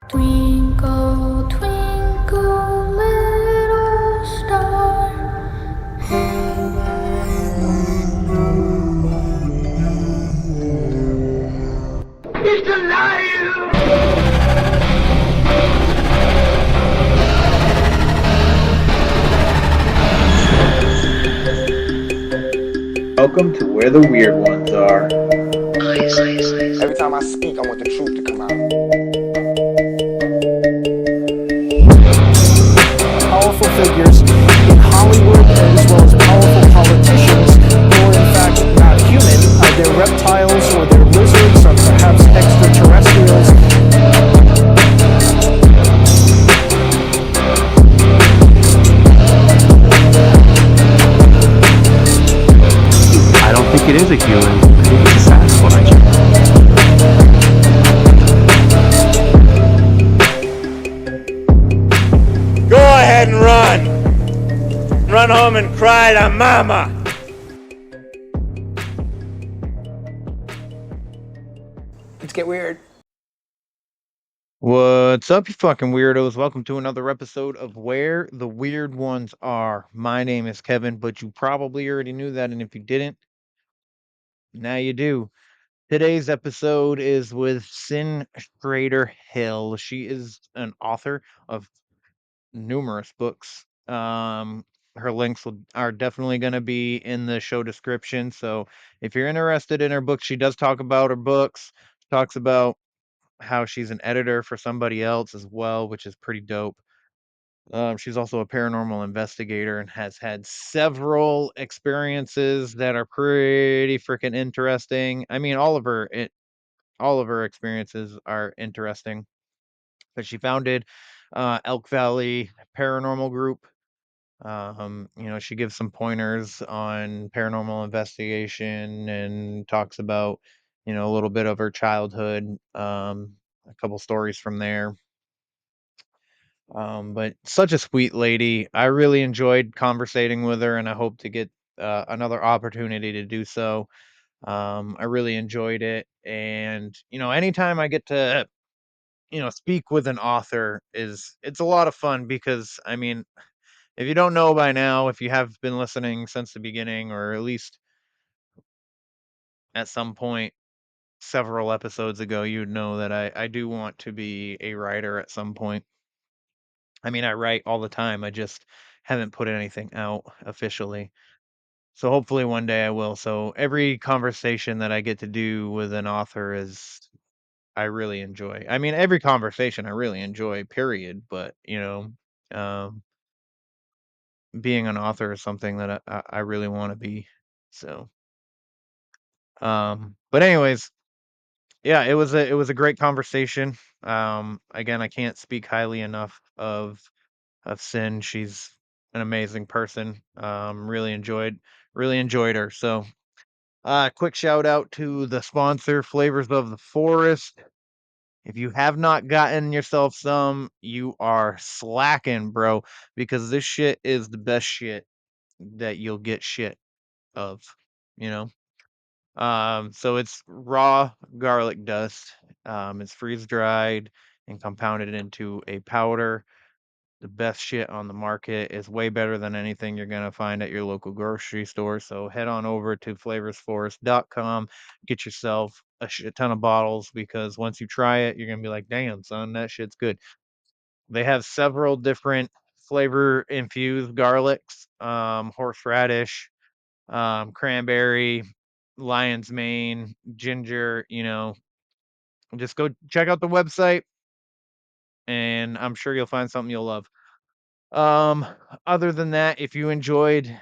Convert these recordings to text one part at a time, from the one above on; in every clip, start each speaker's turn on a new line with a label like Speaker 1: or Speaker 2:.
Speaker 1: Twinkle, twinkle, little star, how
Speaker 2: He's alive!
Speaker 3: Welcome to where the weird ones are.
Speaker 4: Every time I speak, I want the truth to come out.
Speaker 5: Powerful figures in Hollywood as well as powerful politicians who are in fact not human. They're reptiles or they're lizards or perhaps extraterrestrials.
Speaker 6: I don't think it is a human. I think it's a Sasquatch.
Speaker 7: Go ahead and run. Run home and cry to mama.
Speaker 4: Let's get weird.
Speaker 8: What's up, you fucking weirdos? Welcome to another episode of Where the Weird Ones Are. My name is Kevin, but you probably already knew that, and if you didn't, now you do. Today's episode is with Cyn Shrader Hill. She is an author of numerous books. Her links are definitely going to be in the show description. So if you're interested in her books, she does talk about her books. She talks about how she's an editor for somebody else as well, which is pretty dope. She's also a paranormal investigator and has had several experiences that are pretty freaking interesting. I mean, all of her experiences are interesting. But she founded Elk Valley Paranormal Group. She gives some pointers on paranormal investigation and talks about, a little bit of her childhood, a couple stories from there. But such a sweet lady. I really enjoyed conversating with her, and I hope to get another opportunity to do so. I really enjoyed it, and anytime I get to speak with an author, it's a lot of fun because I mean, if you don't know by now, if you have been listening since the beginning, or at least at some point several episodes ago, you'd know that I do want to be a writer at some point. I mean, I write all the time. I just haven't put anything out officially. So hopefully one day I will. So every conversation that I get to do with an author is I really enjoy. I mean, every conversation I really enjoy, period. But, um, being an author is something that I really want to be. So, but anyways, yeah, it was a great conversation. Again, I can't speak highly enough of Cyn. She's an amazing person. Really enjoyed her. So, quick shout out to the sponsor, Flavors of the Forest. If you have not gotten yourself some, you are slacking, bro, because this shit is the best shit that you'll get shit of, you know? So it's raw garlic dust. It's freeze dried and compounded into a powder. The best shit on the market is way better than anything you're gonna find at your local grocery store. So head on over to flavorsforest.com, get yourself a shit ton of bottles because once you try it, you're gonna be like, damn, son, that shit's good. They have several different flavor infused garlics, horseradish, cranberry, lion's mane, ginger, just go check out the website and I'm sure you'll find something you'll love. Um, Other than that, if you enjoyed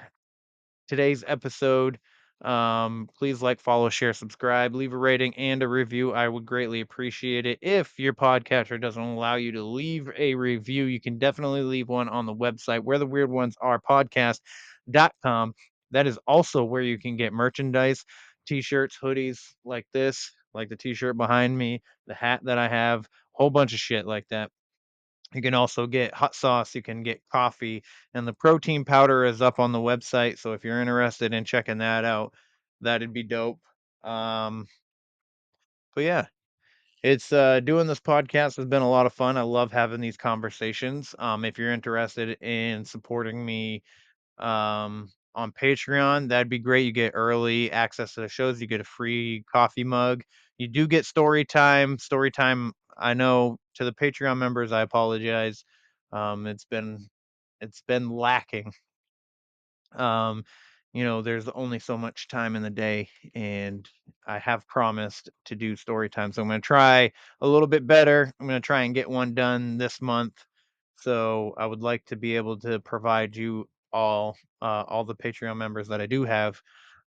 Speaker 8: today's episode, please like, follow, share, subscribe, leave a rating and a review. I would greatly appreciate it. If your podcatcher doesn't allow you to leave a review, you can definitely leave one on the website where the weird ones are podcast.com. That is also where you can get merchandise, t-shirts, hoodies like this, like the t-shirt behind me, the hat that I have, whole bunch of shit like that. You can also get hot sauce, you can get coffee, and the protein powder is up on the website. So if you're interested in checking that out, that'd be dope. Um, but yeah, It's doing this podcast has been a lot of fun. I love having these conversations. If you're interested in supporting me on Patreon, that'd be great. You get early access to the shows, you get a free coffee mug. You do get story time. Story time, I know to the Patreon members, I apologize. It's been lacking. Um, there's only so much time in the day, and I have promised to do story time. So I'm going to try a little bit better. I'm going to try and get one done this month. So I would like to be able to provide you all the Patreon members that I do have,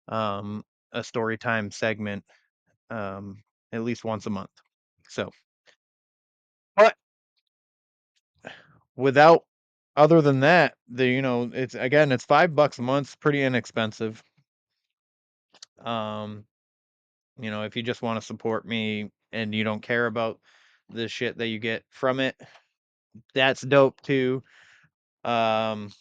Speaker 8: um, a story time segment, um, at least once a month. So, but without, other than that, it's $5 a month, pretty inexpensive. Um, if you just want to support me and you don't care about the shit that you get from it, that's dope too. Um,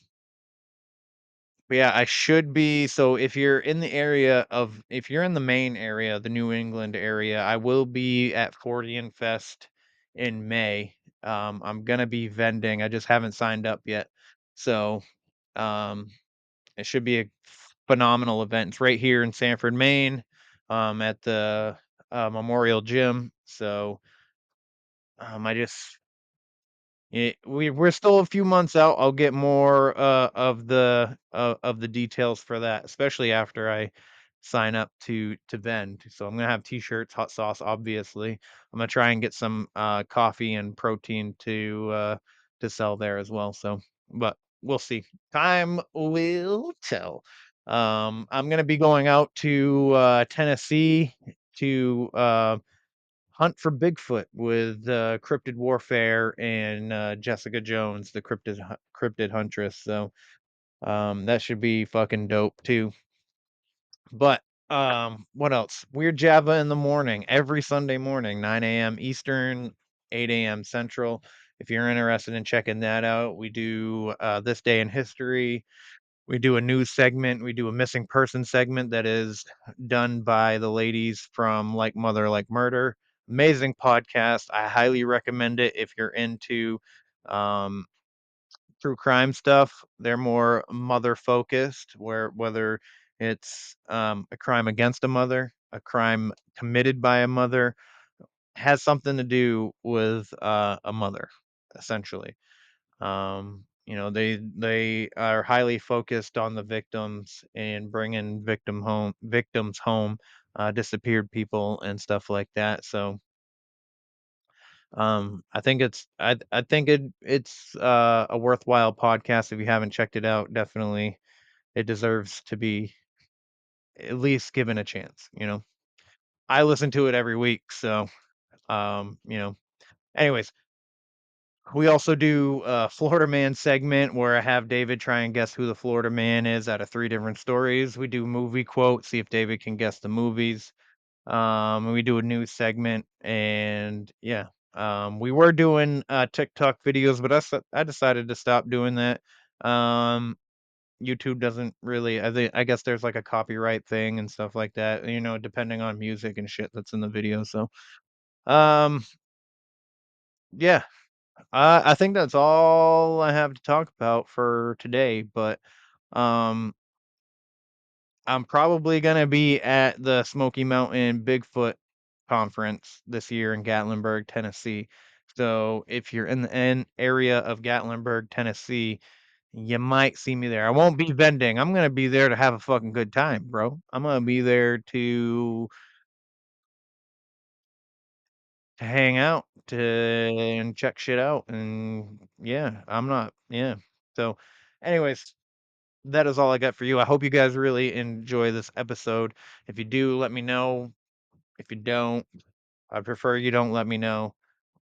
Speaker 8: but yeah, I should be. So if you're in the if you're in the main area, the New England area, I will be at 40 Fest in May. I'm gonna be vending. I just haven't signed up yet. So, um, it should be a phenomenal event. It's right here in Sanford, Maine, at the Memorial Gym. So, I just we're still a few months out. I'll get more of the details for that, especially after I sign up to vend. So I'm gonna have t-shirts, hot sauce, obviously. I'm gonna try and get some coffee and protein to sell there as well. So, but we'll see. Time will tell. I'm gonna be going out to Tennessee to hunt for Bigfoot with Cryptid Warfare and Jessica Jones, the cryptid huntress. So that should be fucking dope too. But what else? Weird Java in the morning, every Sunday morning, 9 a.m. Eastern, 8 a.m. Central. If you're interested in checking that out, we do This Day in History. We do a news segment. We do a missing person segment that is done by the ladies from Like Mother, Like Murder. Amazing podcast. I highly recommend it if you're into um, true crime stuff. They're more mother focused, whether it's a crime against a mother, a crime committed by a mother, has something to do with a mother, essentially. They are highly focused on the victims and bringing victims home, disappeared people and stuff like that. So, I think it's a worthwhile podcast. If you haven't checked it out, definitely it deserves to be at least given a chance. I listen to it every week, so um, you know. Anyways, we also do a Florida Man segment where I have David try and guess who the Florida Man is out of 3 different stories. We do movie quotes, see if David can guess the movies. And we do a news segment, and yeah. We were doing TikTok videos, but I decided to stop doing that. Um, YouTube doesn't really. I guess there's like a copyright thing and stuff like that. Depending on music and shit that's in the video. So, um, yeah. I think that's all I have to talk about for today, but um, I'm probably gonna be at the Smoky Mountain Bigfoot conference this year in Gatlinburg, Tennessee. So if you're in the area of Gatlinburg, Tennessee, you might see me there. I won't be vending. I'm gonna be there to have a fucking good time, bro. I'm gonna be there to hang out, and check shit out, and yeah, I'm not, yeah. So, anyways, that is all I got for you. I hope you guys really enjoy this episode. If you do, let me know. If you don't, I prefer you don't let me know.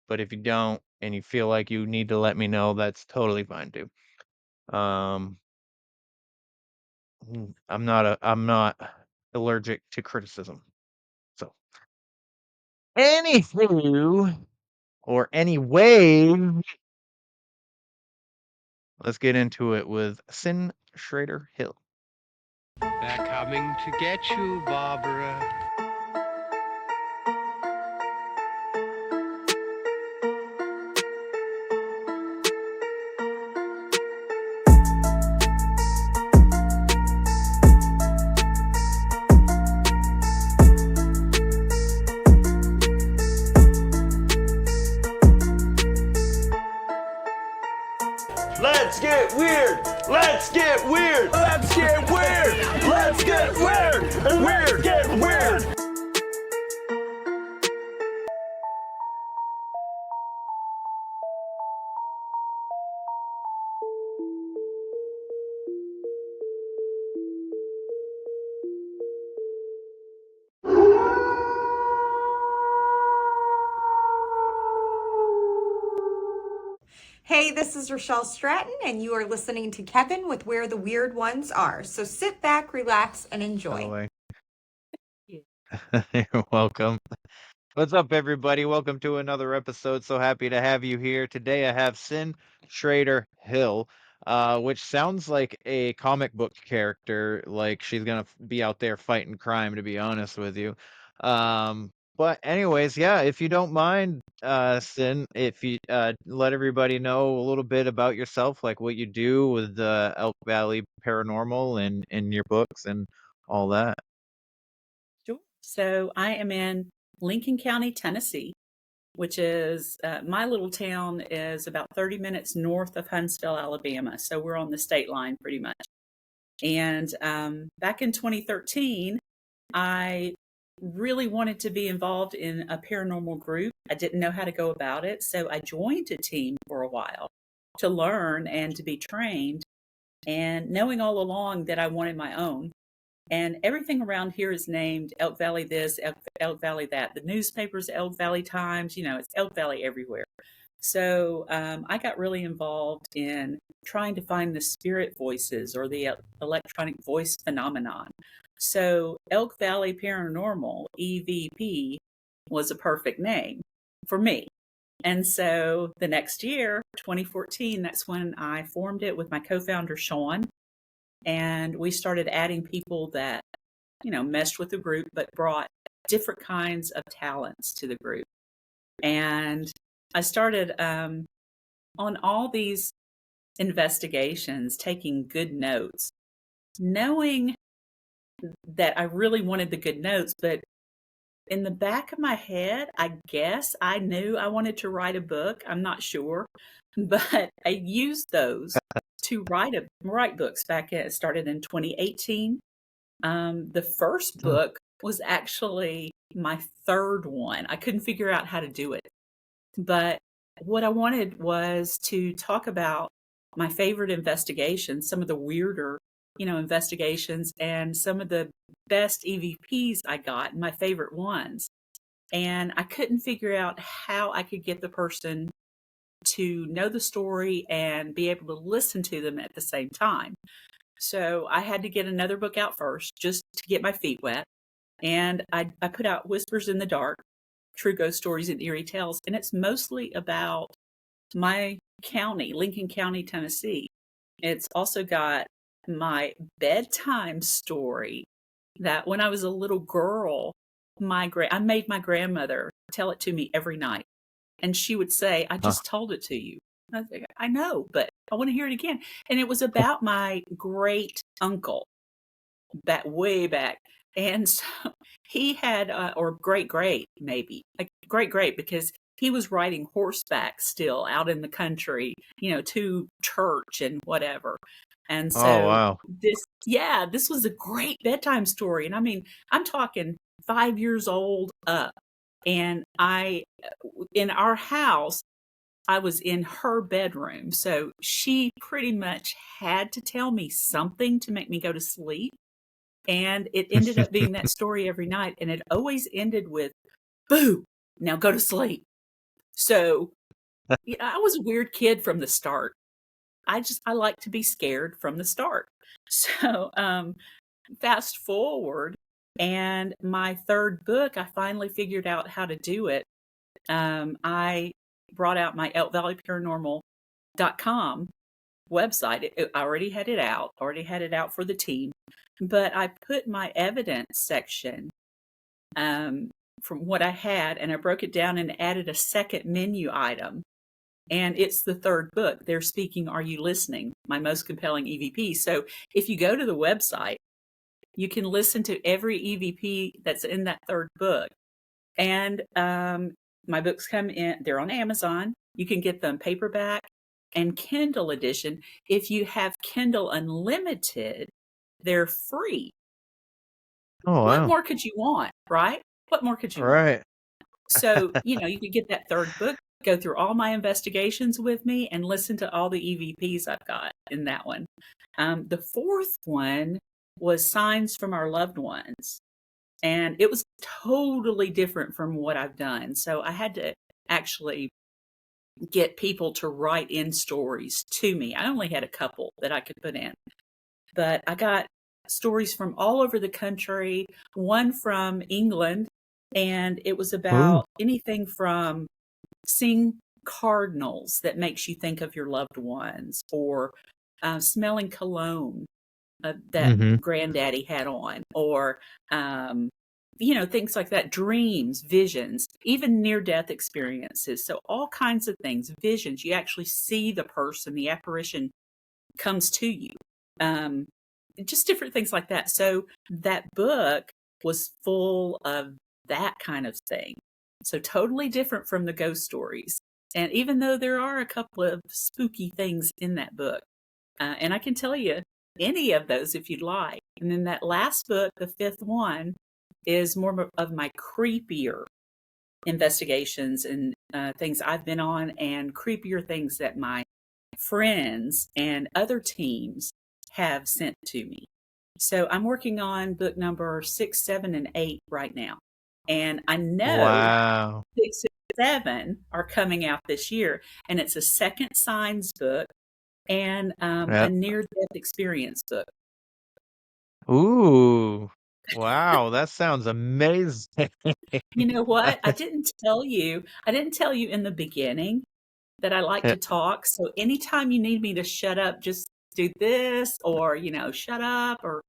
Speaker 8: But if you don't and you feel like you need to let me know, that's totally fine too. Um, I'm not allergic to criticism. So, anywho, or anyway, let's get into it with Cyn Shrader Hill.
Speaker 9: They're coming to get you, Barbara.
Speaker 7: Let's get weird. Let's get weird. Let's get weird. Let's get weird. Weird get weird.
Speaker 10: Hey, this is Rochelle Stratton, and you are listening to Kevin with Where the Weird Ones Are. So sit back, relax, and enjoy.
Speaker 8: You're welcome. What's up, everybody? Welcome to another episode. So happy to have you here. Today I have Cyn Shrader Hill, which sounds like a comic book character, like she's gonna be out there fighting crime, to be honest with you. But anyways, yeah, if you don't mind, Cyn, if you let everybody know a little bit about yourself, like what you do with the Elk Valley Paranormal and in your books and all that.
Speaker 11: Sure. So I am in Lincoln County, Tennessee, which is my little town is about 30 minutes north of Huntsville, Alabama. So we're on the state line pretty much. And back in 2013, I really wanted to be involved in a paranormal group. I didn't know how to go about it. So I joined a team for a while to learn and to be trained, and knowing all along that I wanted my own. And everything around here is named Elk Valley this, Elk Valley that. The newspapers, Elk Valley Times, it's Elk Valley everywhere. So I got really involved in trying to find the spirit voices or the electronic voice phenomenon. So Elk Valley Paranormal, EVP, was a perfect name for me. And so the next year, 2014, that's when I formed it with my co-founder, Sean. And we started adding people that, meshed with the group, but brought different kinds of talents to the group. And I started on all these investigations, taking good notes, knowing that I really wanted the good notes, but in the back of my head, I guess I knew I wanted to write a book. I'm not sure, but I used those to write books back. It started in 2018. The first book was actually my third one. I couldn't figure out how to do it, but what I wanted was to talk about my favorite investigations, some of the weirder, investigations, and some of the best EVPs I got, my favorite ones. And I couldn't figure out how I could get the person to know the story and be able to listen to them at the same time. So I had to get another book out first just to get my feet wet. And I put out Whispers in the Dark, True Ghost Stories and Eerie Tales. And it's mostly about my county, Lincoln County, Tennessee. It's also got my bedtime story that when I was a little girl, I made my grandmother tell it to me every night. And she would say, I just told it to you. And I was like, I know, but I want to hear it again. And it was about my great uncle, that way back. And so he had, or great maybe, like great, because he was riding horseback still out in the country, to church and whatever. And so this was a great bedtime story. And I mean, I'm talking 5 years old up. And in our house, I was in her bedroom. So she pretty much had to tell me something to make me go to sleep. And it ended up being that story every night. And it always ended with, boo, now go to sleep. So I was a weird kid from the start. I like to be scared from the start. So fast forward, and my third book, I finally figured out how to do it. I brought out my elkvalleyparanormal.com website. I already had it out for the team, but I put my evidence section from what I had, and I broke it down and added a second menu item. And it's the third book. They're Speaking, Are You Listening? My Most Compelling EVP. So if you go to the website, you can listen to every EVP that's in that third book. And my books come in, they're on Amazon. You can get them paperback, and Kindle edition. If you have Kindle Unlimited, they're free.
Speaker 8: Oh,
Speaker 11: What
Speaker 8: wow.
Speaker 11: more could you want, right? What more could you want?
Speaker 8: Right.
Speaker 11: So, you could get that third book, go through all my investigations with me, and listen to all the EVPs I've got in that one. The fourth one was Signs from Our Loved Ones. And it was totally different from what I've done. So I had to actually get people to write in stories to me. I only had a couple that I could put in, but I got stories from all over the country, one from England, and it was about anything from seeing cardinals that makes you think of your loved ones, or smelling cologne that granddaddy had on, or things like that, dreams, visions, even near-death experiences. So all kinds of things, visions. You actually see the person, the apparition comes to you. Just different things like that. So that book was full of that kind of thing. So totally different from the ghost stories. And even though there are a couple of spooky things in that book, and I can tell you any of those if you'd like. And then that last book, the fifth one, is more of my creepier investigations and things I've been on, and creepier things that my friends and other teams have sent to me. So I'm working on book number 6, 7, and 8 right now. And I know 6 and 7 are coming out this year. And it's a second signs book and a near-death experience book.
Speaker 8: Ooh. Wow, that sounds amazing.
Speaker 11: You know what? I didn't tell you in the beginning that I like to talk. So anytime you need me to shut up, just do this, or, shut up, or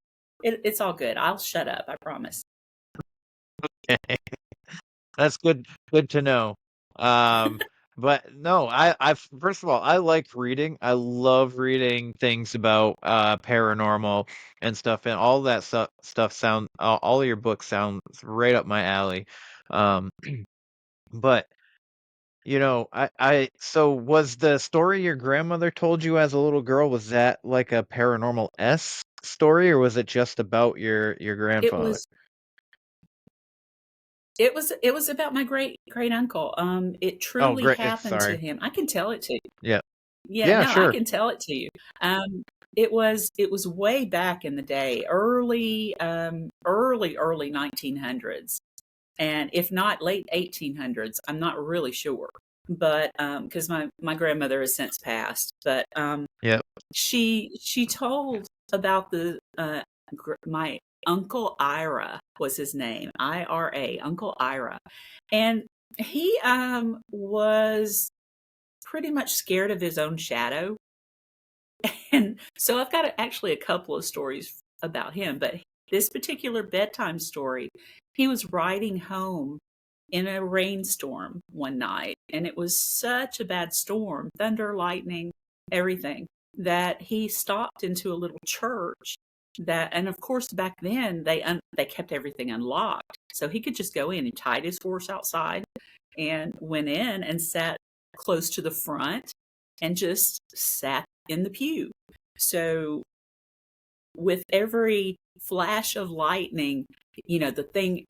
Speaker 11: it's all good. I'll shut up. I promise.
Speaker 8: Okay. That's good to know. But no, I first of all, I like reading. I love reading things about paranormal and stuff, and all that stuff sound all of your books sound right up my alley. But so was the story your grandmother told you as a little girl, was that like a paranormal-esque story, or was it just about your grandfather?
Speaker 11: It was about my great uncle. It
Speaker 8: Oh,
Speaker 11: truly
Speaker 8: great.
Speaker 11: happened to
Speaker 8: Sorry.
Speaker 11: him. I can tell it to you.
Speaker 8: Yeah.
Speaker 11: Yeah, no, I
Speaker 8: Sure.
Speaker 11: can tell it to you. It was way back in the day, early 1900s, and if not late 1800s. I'm not really sure, but because my grandmother has since passed, but she told about the my Uncle Ira was his name, IRA, Uncle Ira, and he was pretty much scared of his own shadow. And so I've got actually a couple of stories about him, but this particular bedtime story, he was riding home in a rainstorm one night, and it was such a bad storm, thunder, lightning, everything, that he stopped into a little church and of course back then they kept everything unlocked, so he could just go in and tied his horse outside and went in and sat close to the front and just sat in the pew. So with every flash of lightning,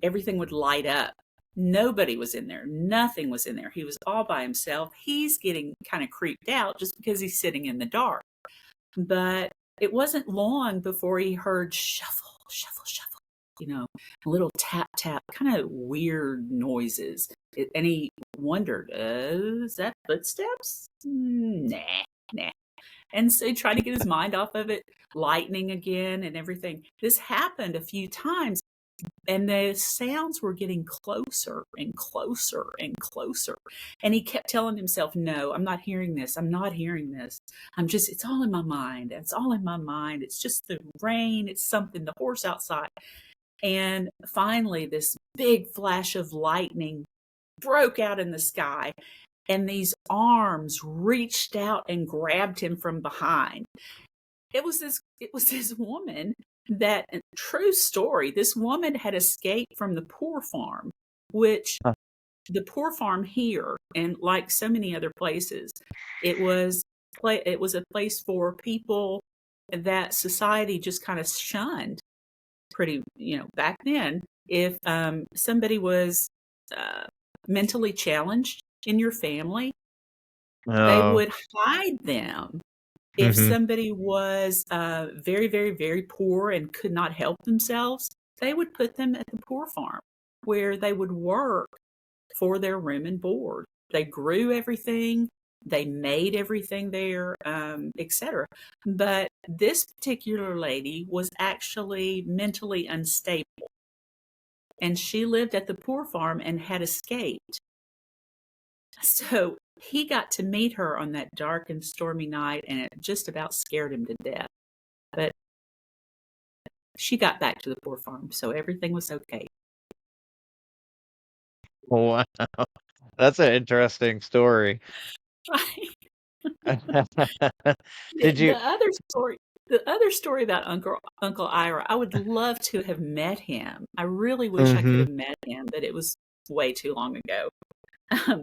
Speaker 11: everything would light up. Nobody was in there. Nothing was in there. He was all by himself. He's getting kind of creeped out just because he's sitting in the dark. But it wasn't long before he heard shuffle, shuffle, shuffle, a little tap, tap, kind of weird noises. And he wondered, is that footsteps? Nah. And so he tried to get his mind off of it, lightning again and everything. This happened a few times, and the sounds were getting closer and closer and closer. And he kept telling himself, no, I'm not hearing this. I'm not hearing this. It's all in my mind. It's all in my mind. It's just the rain. It's something, the horse outside. And finally, this big flash of lightning broke out in the sky, and these arms reached out and grabbed him from behind. It was this woman that, true story, this woman had escaped from the poor farm, which the poor farm here, and like so many other places, it was it was a place for people that society just kind of shunned pretty, back then. If somebody was uh, mentally challenged in your family, they
Speaker 8: Oh.
Speaker 11: would hide them. If
Speaker 8: Mhm.
Speaker 11: somebody was very, very, very poor and could not help themselves, they would put them at the poor farm where they would work for their room and board. They grew everything, they made everything there, etc. But this particular lady was actually mentally unstable, and she lived at the poor farm and had escaped. So he got to meet her on that dark and stormy night, and it just about scared him to death. But she got back to the poor farm, so everything was okay.
Speaker 8: Wow. That's an interesting story. Did
Speaker 11: The
Speaker 8: you
Speaker 11: other story about Uncle Ira, I would love to have met him. I really wish I could
Speaker 8: Mhm.
Speaker 11: have met him, but it was way too long ago.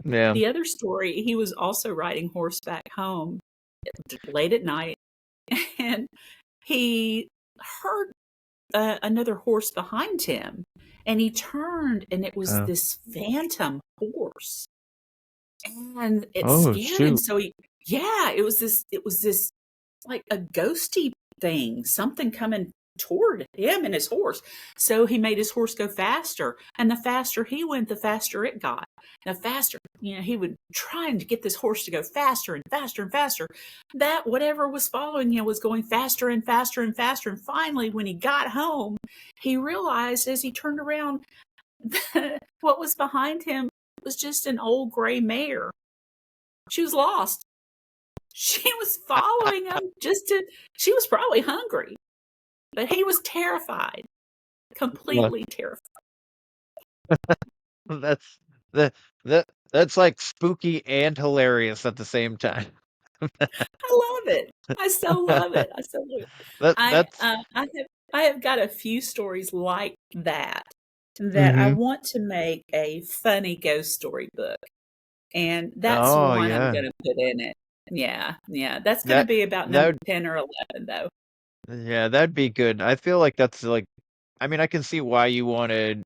Speaker 8: Yeah.
Speaker 11: The other story, he was also riding horseback home late at night, and he heard another horse behind him, and he turned, and it was
Speaker 8: Oh.
Speaker 11: this phantom horse, and it
Speaker 8: Oh,
Speaker 11: scared him.
Speaker 8: shoot.
Speaker 11: So it was this like a ghosty thing, something coming toward him and his horse. So he made his horse go faster, and the faster he went, the faster it got. The faster, he would trying to get this horse to go faster and faster and faster. That whatever was following him was going faster and faster and faster. And finally, when he got home, he realized as he turned around, what was behind him was just an old gray mare. She was lost. She was following him she was probably hungry, but he was terrified,
Speaker 8: Well,
Speaker 11: completely terrified.
Speaker 8: that's that that that's like spooky and hilarious at the same time.
Speaker 11: I love it. I so love it. I so love it. I,
Speaker 8: That's
Speaker 11: uh, I have, I have got a few stories like that I
Speaker 8: Mhm.
Speaker 11: want to make a funny ghost story book. And that's
Speaker 8: Oh,
Speaker 11: one I'm
Speaker 8: yeah.
Speaker 11: going to put in it. Yeah. Yeah. That's going to
Speaker 8: That
Speaker 11: be about
Speaker 8: that
Speaker 11: number
Speaker 8: would
Speaker 11: 10 or 11 though.
Speaker 8: yeah, that'd be good. I feel like that's like I mean, I can see why you wanted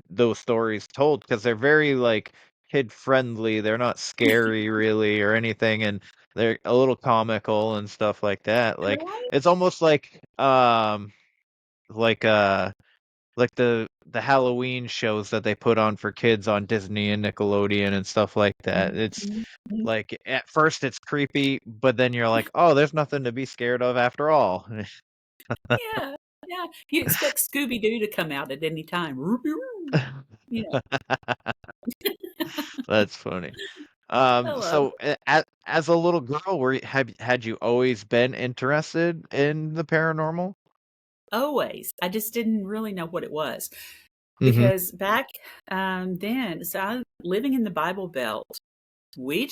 Speaker 8: those stories told because they're very like kid friendly. They're not scary really or anything, and they're a little comical and stuff like that. Like
Speaker 11: Right?
Speaker 8: it's almost like like the Halloween shows that they put on for kids on Disney and Nickelodeon and stuff like that. It's
Speaker 11: Mhm. Mhm.
Speaker 8: like at first it's creepy, but then you're like, oh, there's nothing to be scared of after all.
Speaker 11: Yeah, yeah. You expect Scooby Doo to come out at any time. You know,
Speaker 8: That's funny.
Speaker 11: I love
Speaker 8: So as a little girl, had you always been interested in the paranormal?
Speaker 11: always. I just didn't really know what it was
Speaker 8: Mm-hmm.
Speaker 11: because back then, so I living in the Bible Belt, we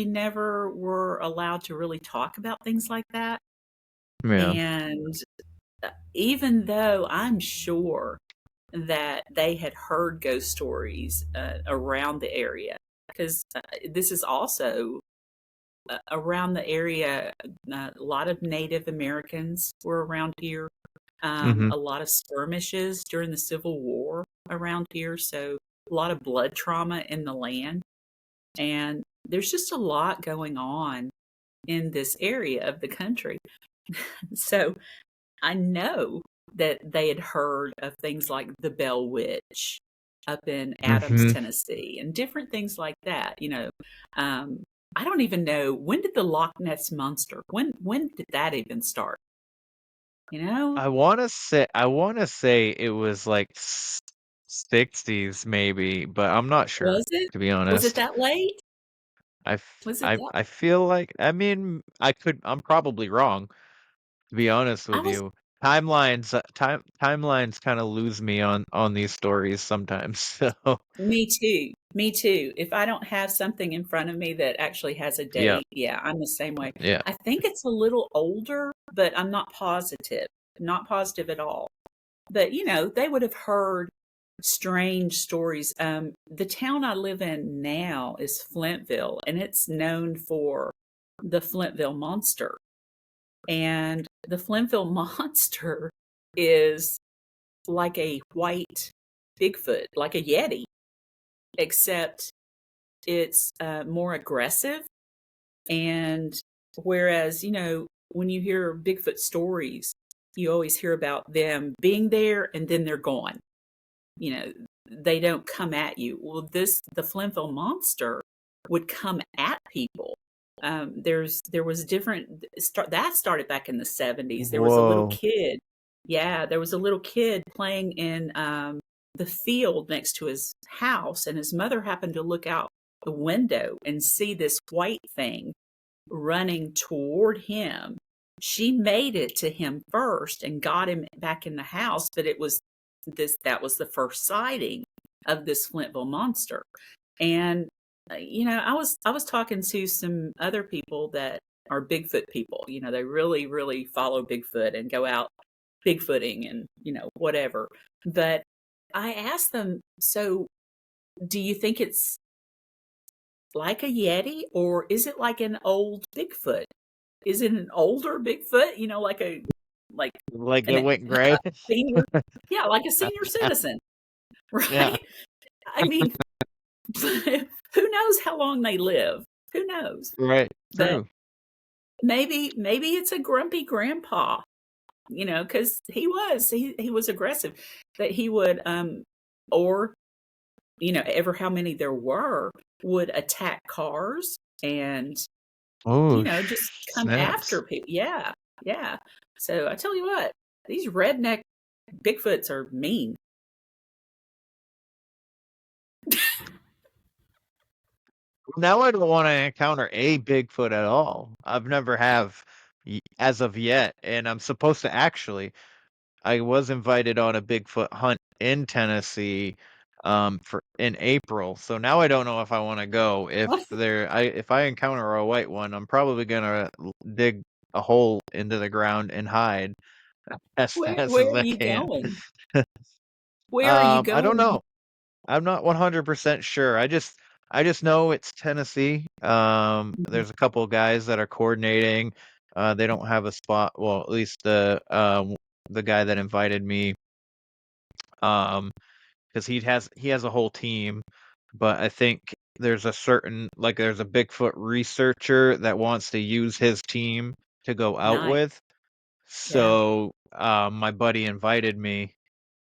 Speaker 11: never were allowed to really talk about things like that.
Speaker 8: Yeah.
Speaker 11: And even though I'm sure that they had heard ghost stories around the area, because this is also around the area. A lot of Native Americans were around here.
Speaker 8: Mm-hmm.
Speaker 11: A lot of skirmishes during the Civil War around here, so a lot of blood trauma in the land, and there's just a lot going on in this area of the country. So I know that they had heard of things like the Bell Witch up in Adams,
Speaker 8: Mm-hmm.
Speaker 11: Tennessee, and different things like that. I don't even know when did the Loch Ness monster when did that even start? You know,
Speaker 8: I wanna say it was like 60s maybe, but I'm not sure
Speaker 11: was it
Speaker 8: to be
Speaker 11: was it
Speaker 8: honest.
Speaker 11: that late?
Speaker 8: I f-
Speaker 11: Was it
Speaker 8: I
Speaker 11: that?
Speaker 8: I feel like I mean I'm probably wrong to be honest
Speaker 11: I
Speaker 8: with
Speaker 11: was
Speaker 8: you. Timelines kind of lose me on these stories sometimes. So
Speaker 11: Me too. Me too. If I don't have something in front of me that actually has a
Speaker 8: yeah,
Speaker 11: date, yeah, I'm the same way.
Speaker 8: yeah.
Speaker 11: I think it's a little older, but I'm not positive. Not positive at all. But they would have heard strange stories. The town I live in now is Flintville, and it's known for the Flintville Monster. And the Flintville Monster is like a white Bigfoot, like a Yeti, except it's more aggressive. And whereas, when you hear Bigfoot stories, you always hear about them being there and then they're gone. They don't come at you. Well, the Flintville Monster would come at people. There was different that started back in the 70s. There was a little
Speaker 8: Whoa.
Speaker 11: kid. Yeah, there was a little kid playing in the field next to his house, and his mother happened to look out the window and see this white thing running toward him. She made it to him first and got him back in the house, but that was the first sighting of this Flintville Monster. And I was talking to some other people that are Bigfoot people. They really, really follow Bigfoot and go out Bigfooting and whatever. But I asked them, so do you think it's like a Yeti, or is it like an old Bigfoot? Is it an older Bigfoot? Like
Speaker 8: it went gray.
Speaker 11: Senior, yeah, like a senior citizen, right?
Speaker 8: Yeah.
Speaker 11: I mean, who knows how long they live? Who knows?
Speaker 8: Right.
Speaker 11: But
Speaker 8: True.
Speaker 11: maybe it's a grumpy grandpa, because he was aggressive, that he would or ever how many there were would attack cars and
Speaker 8: Oh,
Speaker 11: just come
Speaker 8: snaps.
Speaker 11: after people. Yeah, yeah. So I tell you what, these redneck Bigfoots are mean.
Speaker 8: Now I don't want to encounter a Bigfoot at all. I've never have as of yet, and I'm supposed to actually. I was invited on a Bigfoot hunt in Tennessee for in April. So now I don't know if I want to go. If I encounter a white one, I'm probably gonna dig a hole into the ground and hide as fast
Speaker 11: Where
Speaker 8: as
Speaker 11: are
Speaker 8: I
Speaker 11: you
Speaker 8: can.
Speaker 11: going? Where are you
Speaker 8: I don't
Speaker 11: going?
Speaker 8: know. I'm not 100% sure. I just know it's Tennessee. There's a couple of guys that are coordinating. They don't have a spot. Well, at least the guy that invited me, because he has a whole team, but I think there's there's a Bigfoot researcher that wants to use his team to go out
Speaker 11: Nice.
Speaker 8: with.
Speaker 11: Yeah.
Speaker 8: So my buddy invited me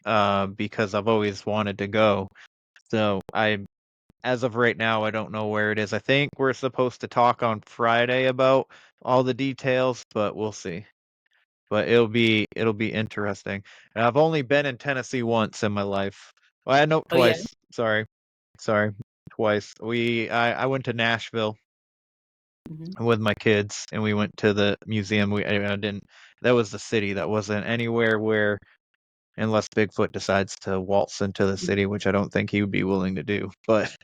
Speaker 8: because I've always wanted to go. So as of right now, I don't know where it is. I think we're supposed to talk on Friday about all the details, but we'll see. But it'll be interesting. And I've only been in Tennessee once in my life. Well, I know
Speaker 11: Oh yeah.
Speaker 8: twice. Sorry, twice. I went to Nashville
Speaker 11: Mhm.
Speaker 8: with my kids, and we went to the museum. I didn't. That was the city. That wasn't anywhere where, unless Bigfoot decides to waltz into the city, which I don't think he would be willing to do. But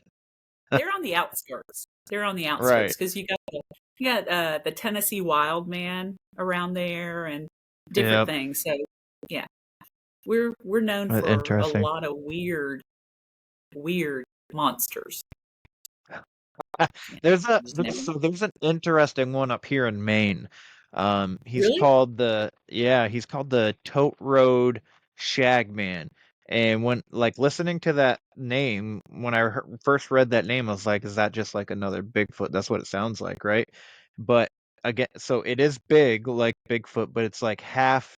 Speaker 11: They're on the outskirts. They're on the
Speaker 8: right,
Speaker 11: outskirts because you got the Tennessee Wild Man around there and different
Speaker 8: yep,
Speaker 11: things. So yeah, we're known for a
Speaker 8: interesting.
Speaker 11: lot of weird monsters. Yeah, just never know.
Speaker 8: There's an interesting one up here in Maine.
Speaker 11: Really?
Speaker 8: He's called the Tote Road Shagman. And when like listening to that name, when first read that name, I was like, is that just like another Bigfoot? That's what it sounds like, right? But again, so it is big like Bigfoot, but it's like half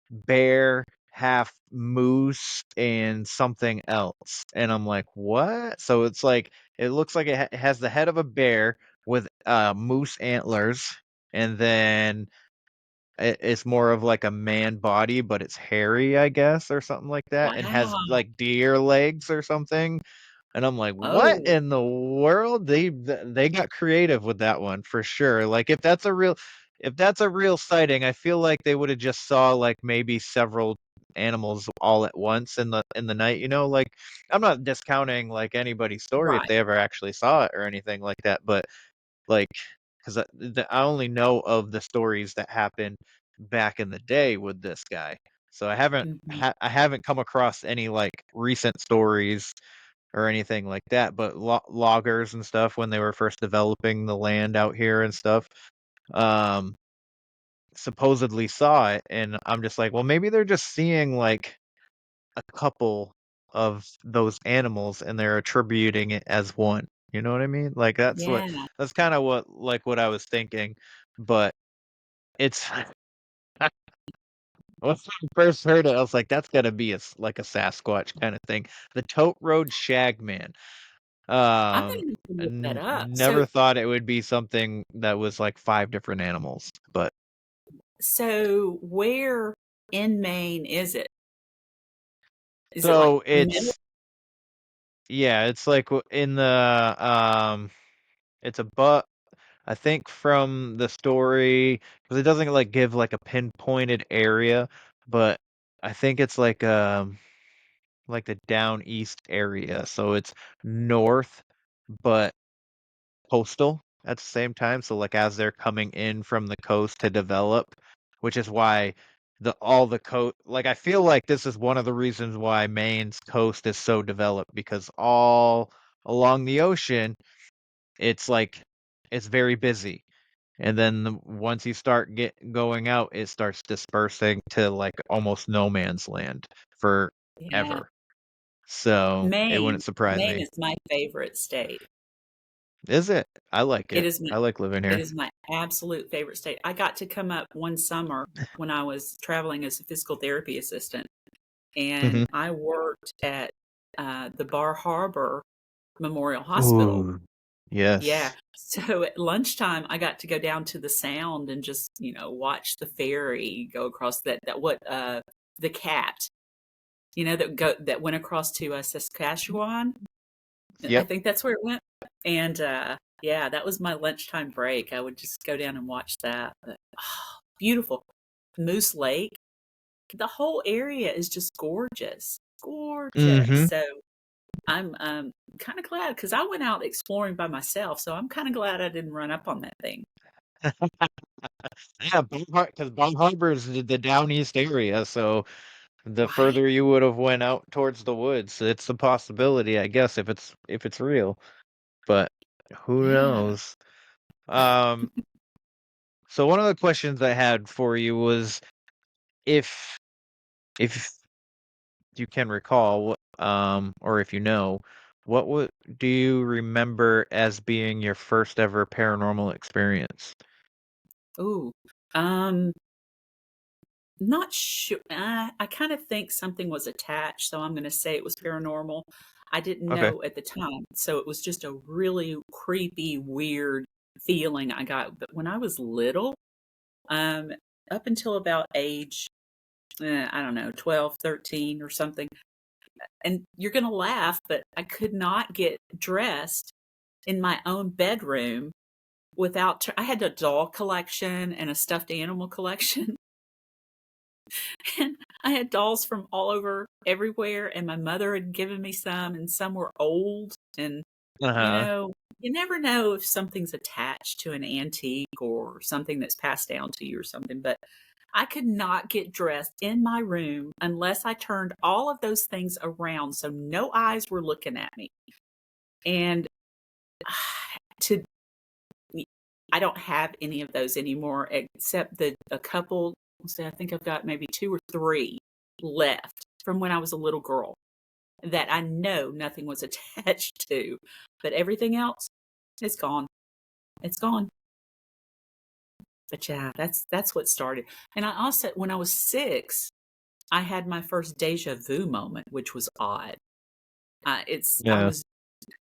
Speaker 8: bear, half moose, and something else. And I'm like, what? So it's like it looks like it has the head of a bear with moose antlers, and then it's more of like a man body, but it's hairy, I guess, or something like that, and has
Speaker 11: Wow.
Speaker 8: like deer legs or something. And I'm like, what
Speaker 11: Oh,
Speaker 8: in the world? They got creative with that one for sure. Like if that's a real sighting, I feel like they would have just saw like maybe several animals all at once in the night, like I'm not discounting like anybody's story if
Speaker 11: right.
Speaker 8: they ever actually saw it or anything like that, but like because I only know of the stories that happened back in the day with this guy. So
Speaker 11: Mhm.
Speaker 8: I haven't come across any like recent stories or anything like that, but loggers and stuff when they were first developing the land out here and stuff, um, supposedly saw it, and I'm just like, well, maybe they're just seeing like a couple of those animals and they're attributing it as one. You know what I mean? Like
Speaker 11: Yeah.
Speaker 8: that's kind of what I was thinking, but it's when I first heard it, I was like, that's gotta be like a Sasquatch kind of thing. The Tote Road Shagman.
Speaker 11: I'm gonna have to look that up.
Speaker 8: Never thought it would be something that was like 5 different animals, but
Speaker 11: So where in Maine is it? Is it like
Speaker 8: so
Speaker 11: middle?
Speaker 8: it's like in the it's I think from the story, because it doesn't like give like a pinpointed area, but I think it's like the down east area. So it's north, but coastal at the same time. So like as they're coming in from the coast to develop, which is why all the coast, like I feel like this is one of the reasons why Maine's coast is so developed, because all along the ocean it's like it's very busy. And then once you start going out, it starts dispersing to like almost no man's land
Speaker 11: Yeah.
Speaker 8: forever. So it
Speaker 11: Maine.
Speaker 8: wouldn't surprise
Speaker 11: Maine
Speaker 8: me.
Speaker 11: is my favorite state.
Speaker 8: Is it? I like
Speaker 11: It
Speaker 8: it.
Speaker 11: is my
Speaker 8: I like living
Speaker 11: it
Speaker 8: here.
Speaker 11: is my absolute favorite state. I got to come up one summer when I was traveling as a physical therapy assistant, and
Speaker 8: Hmm.
Speaker 11: I worked at the Bar Harbor Memorial Hospital.
Speaker 8: Ooh,
Speaker 11: Yeah.
Speaker 8: yes.
Speaker 11: So at lunchtime, I got to go down to the Sound and just, watch the ferry go across the cat, that went across to Saskatchewan. I
Speaker 8: Yep.
Speaker 11: think that's where it went. And yeah, that was my lunchtime break. I would just go down and watch that. But, beautiful. Moose Lake. The whole area is just gorgeous. Gorgeous.
Speaker 8: Hmm.
Speaker 11: So I'm kind of glad because I went out exploring by myself. So I'm kind of glad I didn't run up on that thing.
Speaker 8: Yeah, because Bar Harbor is the down east area, so the
Speaker 11: Right.
Speaker 8: further you would have went out towards the woods, it's a possibility, I guess, if it's real. But who
Speaker 11: Yeah.
Speaker 8: knows? Um, so one of the questions I had for you was if if you can recall, or if you know, what would do you remember as being your first ever paranormal experience?
Speaker 11: Ooh. Um, Not sure. I kind of think something was attached, so I'm going to say it was paranormal. I didn't
Speaker 8: Okay.
Speaker 11: know at the time, so it was just a really creepy, weird feeling I got. But when I was little, um, up until about age, I don't know, 12, 13 or something, and you're going to laugh, but I could not get dressed in my own bedroom without, I had a doll collection and a stuffed animal collection. And I had dolls from all over everywhere, and my mother had given me some, and some were old. And,
Speaker 8: Uh-huh.
Speaker 11: you never know if something's attached to an antique or something that's passed down to you or something. But I could not get dressed in my room unless I turned all of those things around so no eyes were looking at me. And to I don't have any of those anymore except a couple. Let's see, I think I've got maybe 2 or 3 left from when I was a little girl that I know nothing was attached to, but everything else is gone. It's gone. But yeah, that's what started. And I also, when I was 6, I had my first deja vu moment, which was odd. It's
Speaker 8: Yeah.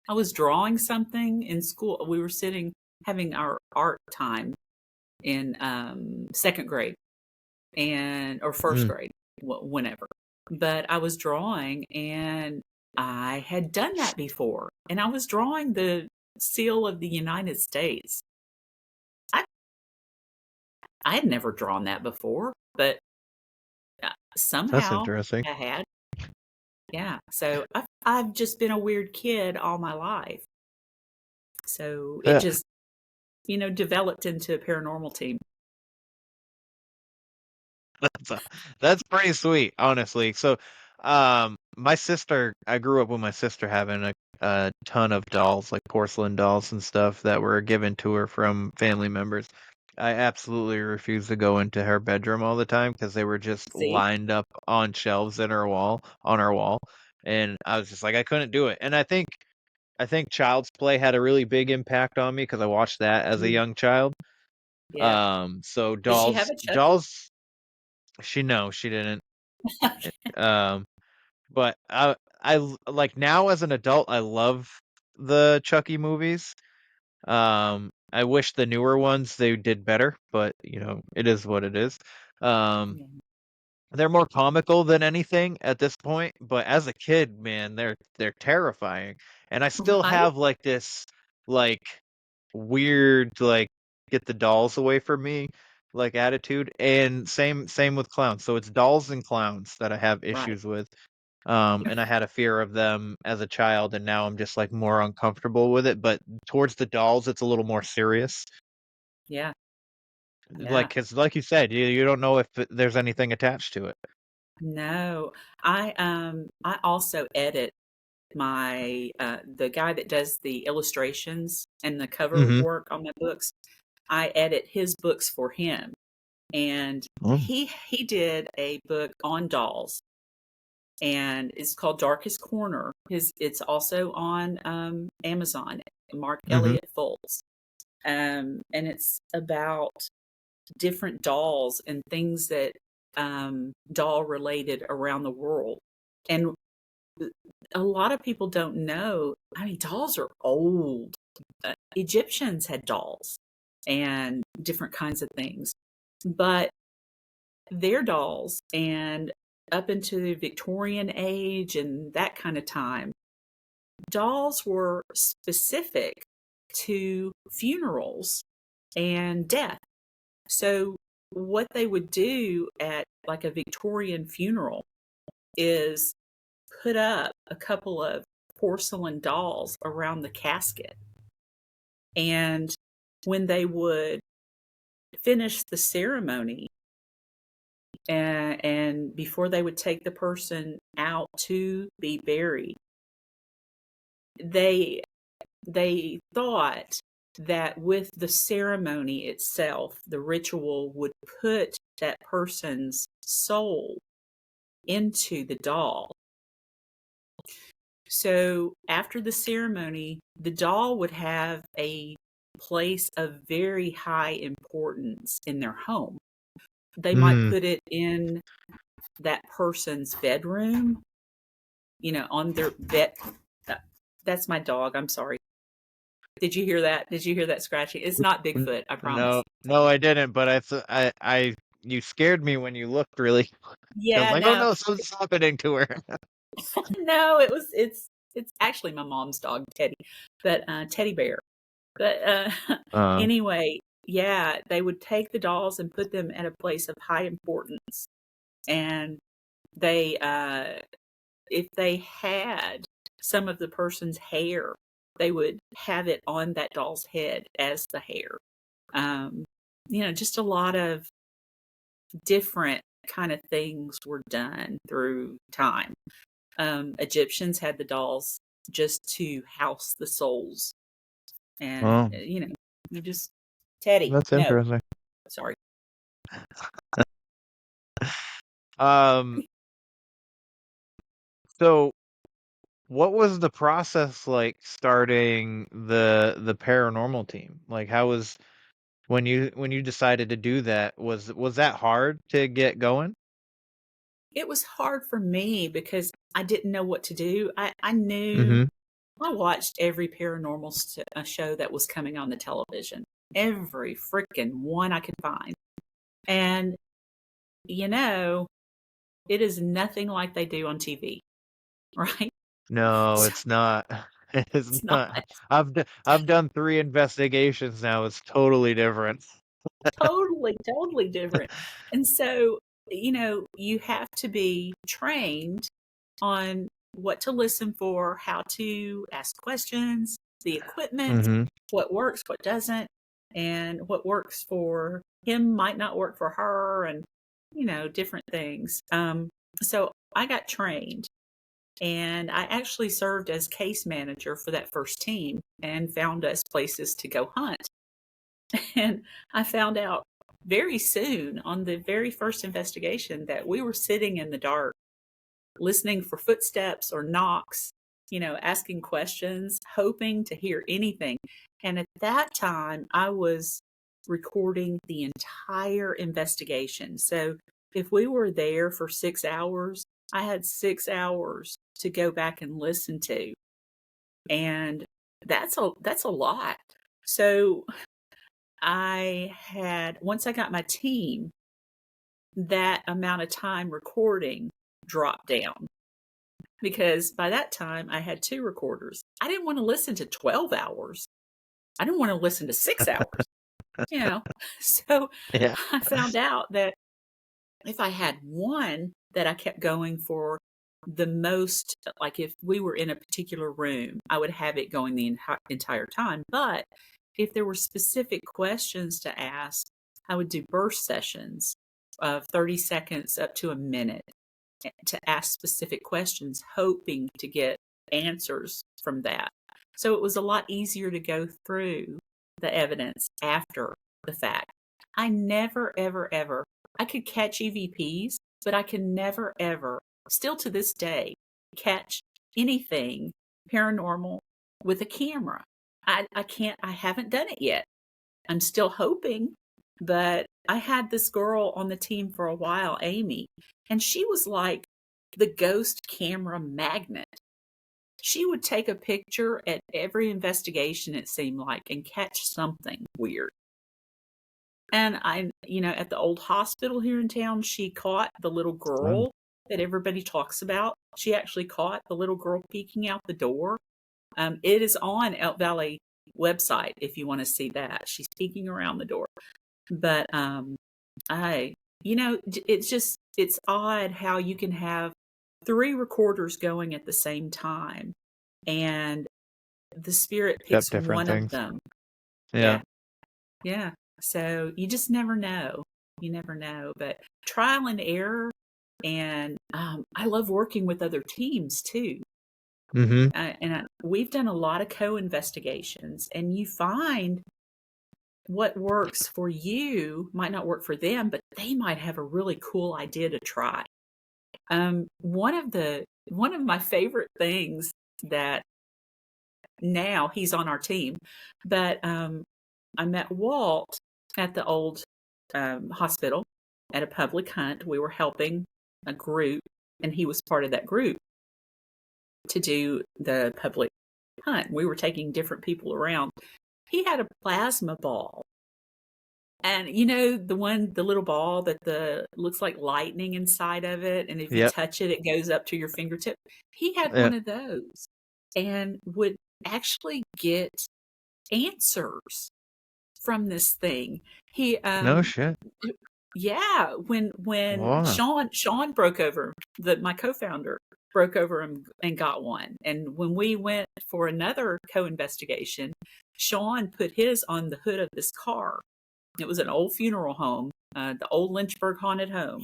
Speaker 11: I was drawing something in school. We were sitting having our art time in 2nd grade or 1st
Speaker 8: Mm.
Speaker 11: grade, whenever. But I was drawing and I had done that before, and I was drawing the seal of the United States. I I had never drawn that before, but
Speaker 8: That's
Speaker 11: somehow
Speaker 8: interesting.
Speaker 11: I had. Yeah, so I've just been a weird kid all my life. So it
Speaker 8: Yeah.
Speaker 11: just, developed into a paranormal team.
Speaker 8: That's that's pretty sweet, honestly. So, My sister, I grew up with my sister having a ton of dolls, like porcelain dolls and stuff that were given to her from family members. I absolutely refused to go into her bedroom all the time because they were just
Speaker 11: See?
Speaker 8: lined up on shelves in on our wall, and I was just like, I couldn't do it. And I think Child's Play had a really big impact on me because I watched that as a
Speaker 11: Mhm.
Speaker 8: young child.
Speaker 11: Yeah.
Speaker 8: So
Speaker 11: Did she have a Chucky?
Speaker 8: dolls, she didn't. Um, but like now as an adult, I love the Chucky movies. I wish the newer ones they did better, but it is what it is. Um,
Speaker 11: Yeah.
Speaker 8: they're more comical than anything at this point, but as a kid, man, they're terrifying. And I still
Speaker 11: Right?
Speaker 8: have like this like weird like get the dolls away from me like attitude. And same with clowns. So it's dolls and clowns that I have
Speaker 11: Right.
Speaker 8: issues with. And I had a fear of them as a child, and now I'm just like more uncomfortable with it. But towards the dolls, it's a little more serious.
Speaker 11: Yeah.
Speaker 8: Like,
Speaker 11: Yeah.
Speaker 8: cause like you said, you don't know if there's anything attached to it.
Speaker 11: No. I also edit my the guy that does the illustrations and the cover
Speaker 8: Mm-hmm.
Speaker 11: work on my books. I edit his books for him. And
Speaker 8: Oh.
Speaker 11: he did a book on dolls, and it's called Darkest Corner. It's also on Amazon. Mark
Speaker 8: Mm-hmm.
Speaker 11: Elliott Foltz, and it's about different dolls and things that doll related around the world. And a lot of people don't know. I mean, dolls are old. Egyptians had dolls and different kinds of things, but their dolls and up into the Victorian age and that kind of time, dolls were specific to funerals and death. So what they would do at like a Victorian funeral is put up a couple of porcelain dolls around the casket. And when they would finish the ceremony, and before they would take the person out to be buried, they thought that with the ceremony itself, the ritual would put that person's soul into the doll. So after the ceremony, the doll would have a place of very high importance in their home. They might
Speaker 8: Mm.
Speaker 11: put it in that person's bedroom, on their bed. That's my dog. I'm sorry. Did you hear that? Did you hear that scratching? It's not Bigfoot, I promise.
Speaker 8: No, I didn't. But you scared me when you looked really. I was
Speaker 11: Yeah,
Speaker 8: like, oh
Speaker 11: no.
Speaker 8: no, something's happening to her.
Speaker 11: No, it's actually my mom's dog, Teddy, but Teddy Bear. But
Speaker 8: Uh.
Speaker 11: anyway, yeah, they would take the dolls and put them at a place of high importance. And they if they had some of the person's hair, they would have it on that doll's head as the hair. Just a lot of different kind of things were done through time. Egyptians had the dolls just to house the souls. And,
Speaker 8: Oh,
Speaker 11: you just, Teddy,
Speaker 8: that's
Speaker 11: no,
Speaker 8: interesting.
Speaker 11: sorry.
Speaker 8: Um. So, what was the process like starting the paranormal team? Like, how was when you decided to do that? Was that hard to get going?
Speaker 11: It was hard for me because I didn't know what to do. I knew
Speaker 8: Mm-hmm.
Speaker 11: I watched every paranormal show that was coming on the television, every freaking one I could find. And, it is nothing like they do on TV, right?
Speaker 8: No,
Speaker 11: So
Speaker 8: it's not. It's
Speaker 11: it's not
Speaker 8: not. I've done 3 investigations now. It's totally different.
Speaker 11: totally, totally different. And so, you have to be trained on what to listen for, how to ask questions, the equipment,
Speaker 8: Mm-hmm.
Speaker 11: what works, what doesn't, and what works for him might not work for her, and different things. So I got trained, and I actually served as case manager for that first team and found us places to go hunt. And I found out very soon on the very first investigation that we were sitting in the dark, listening for footsteps or knocks, asking questions, hoping to hear anything. And at that time, I was recording the entire investigation. So if we were there for 6 hours, I had 6 hours to go back and listen to. And that's a lot. So once I got my team, that amount of time recording dropped down, because by that time I had 2 recorders. I didn't want to listen to 12 hours. I didn't want to listen to 6 hours, So
Speaker 8: Yeah.
Speaker 11: I found out that if I had one that I kept going for the most, like if we were in a particular room, I would have it going the entire time. But if there were specific questions to ask, I would do burst sessions of 30 seconds up to a minute to ask specific questions, hoping to get answers from that. So it was a lot easier to go through the evidence after the fact. I never, ever, ever, I could catch EVPs, but I can never, ever, still to this day, catch anything paranormal with a camera. I haven't done it yet. I'm still hoping, but I had this girl on the team for a while, Amy, and she was like the ghost camera magnet. She would take a picture at every investigation, it seemed like, and catch something weird. And at the old hospital here in town, she caught the little girl that everybody talks about. She actually caught the little girl peeking out the door. It is on Elk Valley website if you want to see that. She's peeking around the door. But it's odd how you can have 3 recorders going at the same time, and the spirit picks
Speaker 8: different
Speaker 11: one
Speaker 8: things.
Speaker 11: of them.
Speaker 8: Yeah.
Speaker 11: Yeah. So you just never know. You never know. But trial and error, and I love working with other teams too.
Speaker 8: Mm-hmm.
Speaker 11: We've done a lot of co-investigations, and you find what works for you might not work for them, but they might have a really cool idea to try. One of my favorite things that now he's on our team, but I met Walt at the old hospital at a public hunt. We were helping a group, and he was part of that group to do the public hunt. We were taking different people around. He had a plasma ball. And the little ball that looks like lightning inside of it, and if you touch it, it goes up to your fingertip. He had one of those and would actually get answers from this thing. He
Speaker 8: no shit.
Speaker 11: Yeah, when Sean broke over, my co-founder broke over and got one. And when we went for another co-investigation, Sean put his on the hood of this car. It was an old funeral home, the old Lynchburg haunted home.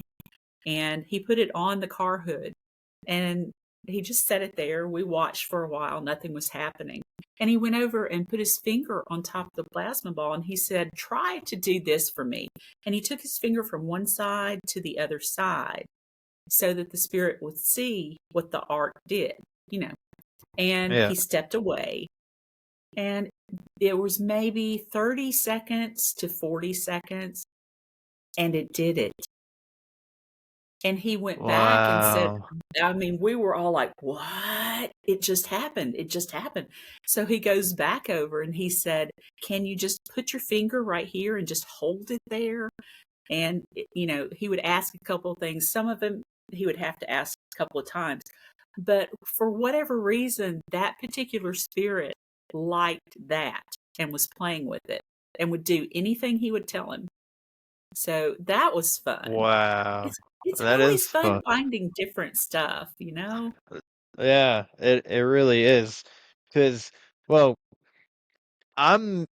Speaker 11: And he put it on the car hood, and he just set it there. We watched for a while. Nothing was happening. And he went over and put his finger on top of the plasma ball, and he said, "Try to do this for me." And he took his finger from one side to the other side so that the spirit would see what the arc did, And he stepped away, and it was maybe 30 seconds to 40 seconds, and it did it. And he went back and said, we were all like, what? It just happened. It just happened. So he goes back over and he said, "Can you just put your finger right here and just hold it there?" And, he would ask a couple of things. Some of them he would have to ask a couple of times. But for whatever reason, that particular spirit liked that and was playing with it and would do anything he would tell him. So that was fun.
Speaker 8: Wow.
Speaker 11: It's
Speaker 8: That
Speaker 11: always
Speaker 8: is
Speaker 11: fun
Speaker 8: fun.
Speaker 11: finding different stuff,
Speaker 8: Yeah, it really is. Because, well, I'm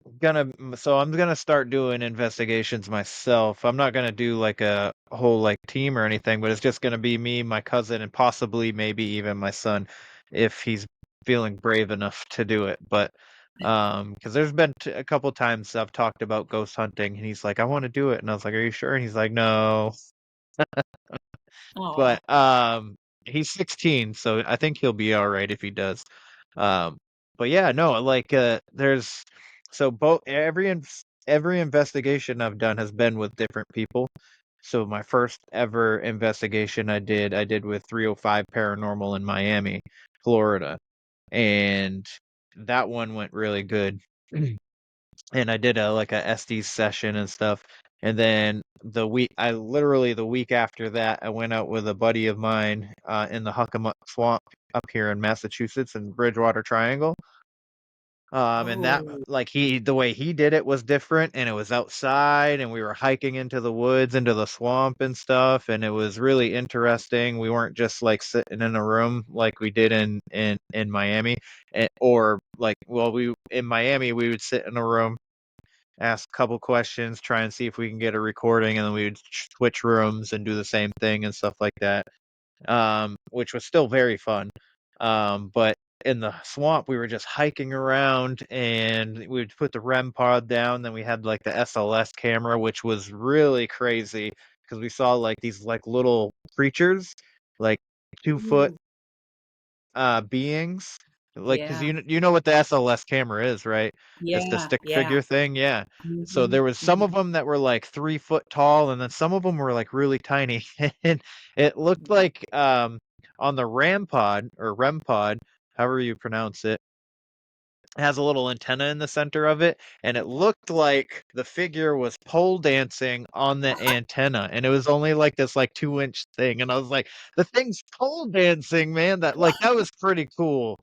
Speaker 8: I'm gonna start doing investigations myself. I'm not gonna do like a whole like team or anything, but it's just gonna be me, my cousin, and possibly maybe even my son, if he's feeling brave enough to do it. But because there's been a couple times I've talked about ghost hunting, and he's like, "I want to do it," and I was like, "Are you sure?" And he's like, "No."
Speaker 11: Oh,
Speaker 8: But he's 16, so I think he'll be all right if he does. Um, but yeah, no, like there's so both every investigation I've done has been with different people. So my first ever investigation I did with 305 Paranormal in Miami, Florida, and that one went really good. And I did a like a SD session and stuff. And then the week after that, I went out with a buddy of mine in the Huckamuck Swamp up here in Massachusetts in Bridgewater Triangle. And that
Speaker 11: oh,
Speaker 8: like the way he did it was different, and it was outside, and we were hiking into the woods, into the swamp and stuff, and it was really interesting. We weren't just like sitting in a room like we did in Miami, or like well, we in Miami we would sit in a room, ask a couple questions, try and see if we can get a recording, and then we would switch rooms and do the same thing and stuff like that, which was still very fun. But in the swamp, we were just hiking around, and we would put the REM pod down. Then we had like the SLS camera, which was really crazy because we saw like these like little creatures, like 2 foot
Speaker 11: ooh,
Speaker 8: beings. Like, because
Speaker 11: yeah,
Speaker 8: you know what the SLS camera is, right? It's the
Speaker 11: yeah,
Speaker 8: stick
Speaker 11: yeah.
Speaker 8: figure thing, yeah. So
Speaker 11: Mhm,
Speaker 8: there was some
Speaker 11: mhm.
Speaker 8: of them that were like 3 foot tall, and then some of them were like really tiny. And it looked
Speaker 11: Wow.
Speaker 8: like on the RAM pod or REM pod, however you pronounce it, has a little antenna in the center of it, and it looked like the figure was pole dancing on the antenna, and it was only like this like 2 inch thing, and I was like, the thing's pole dancing, man. That was pretty cool.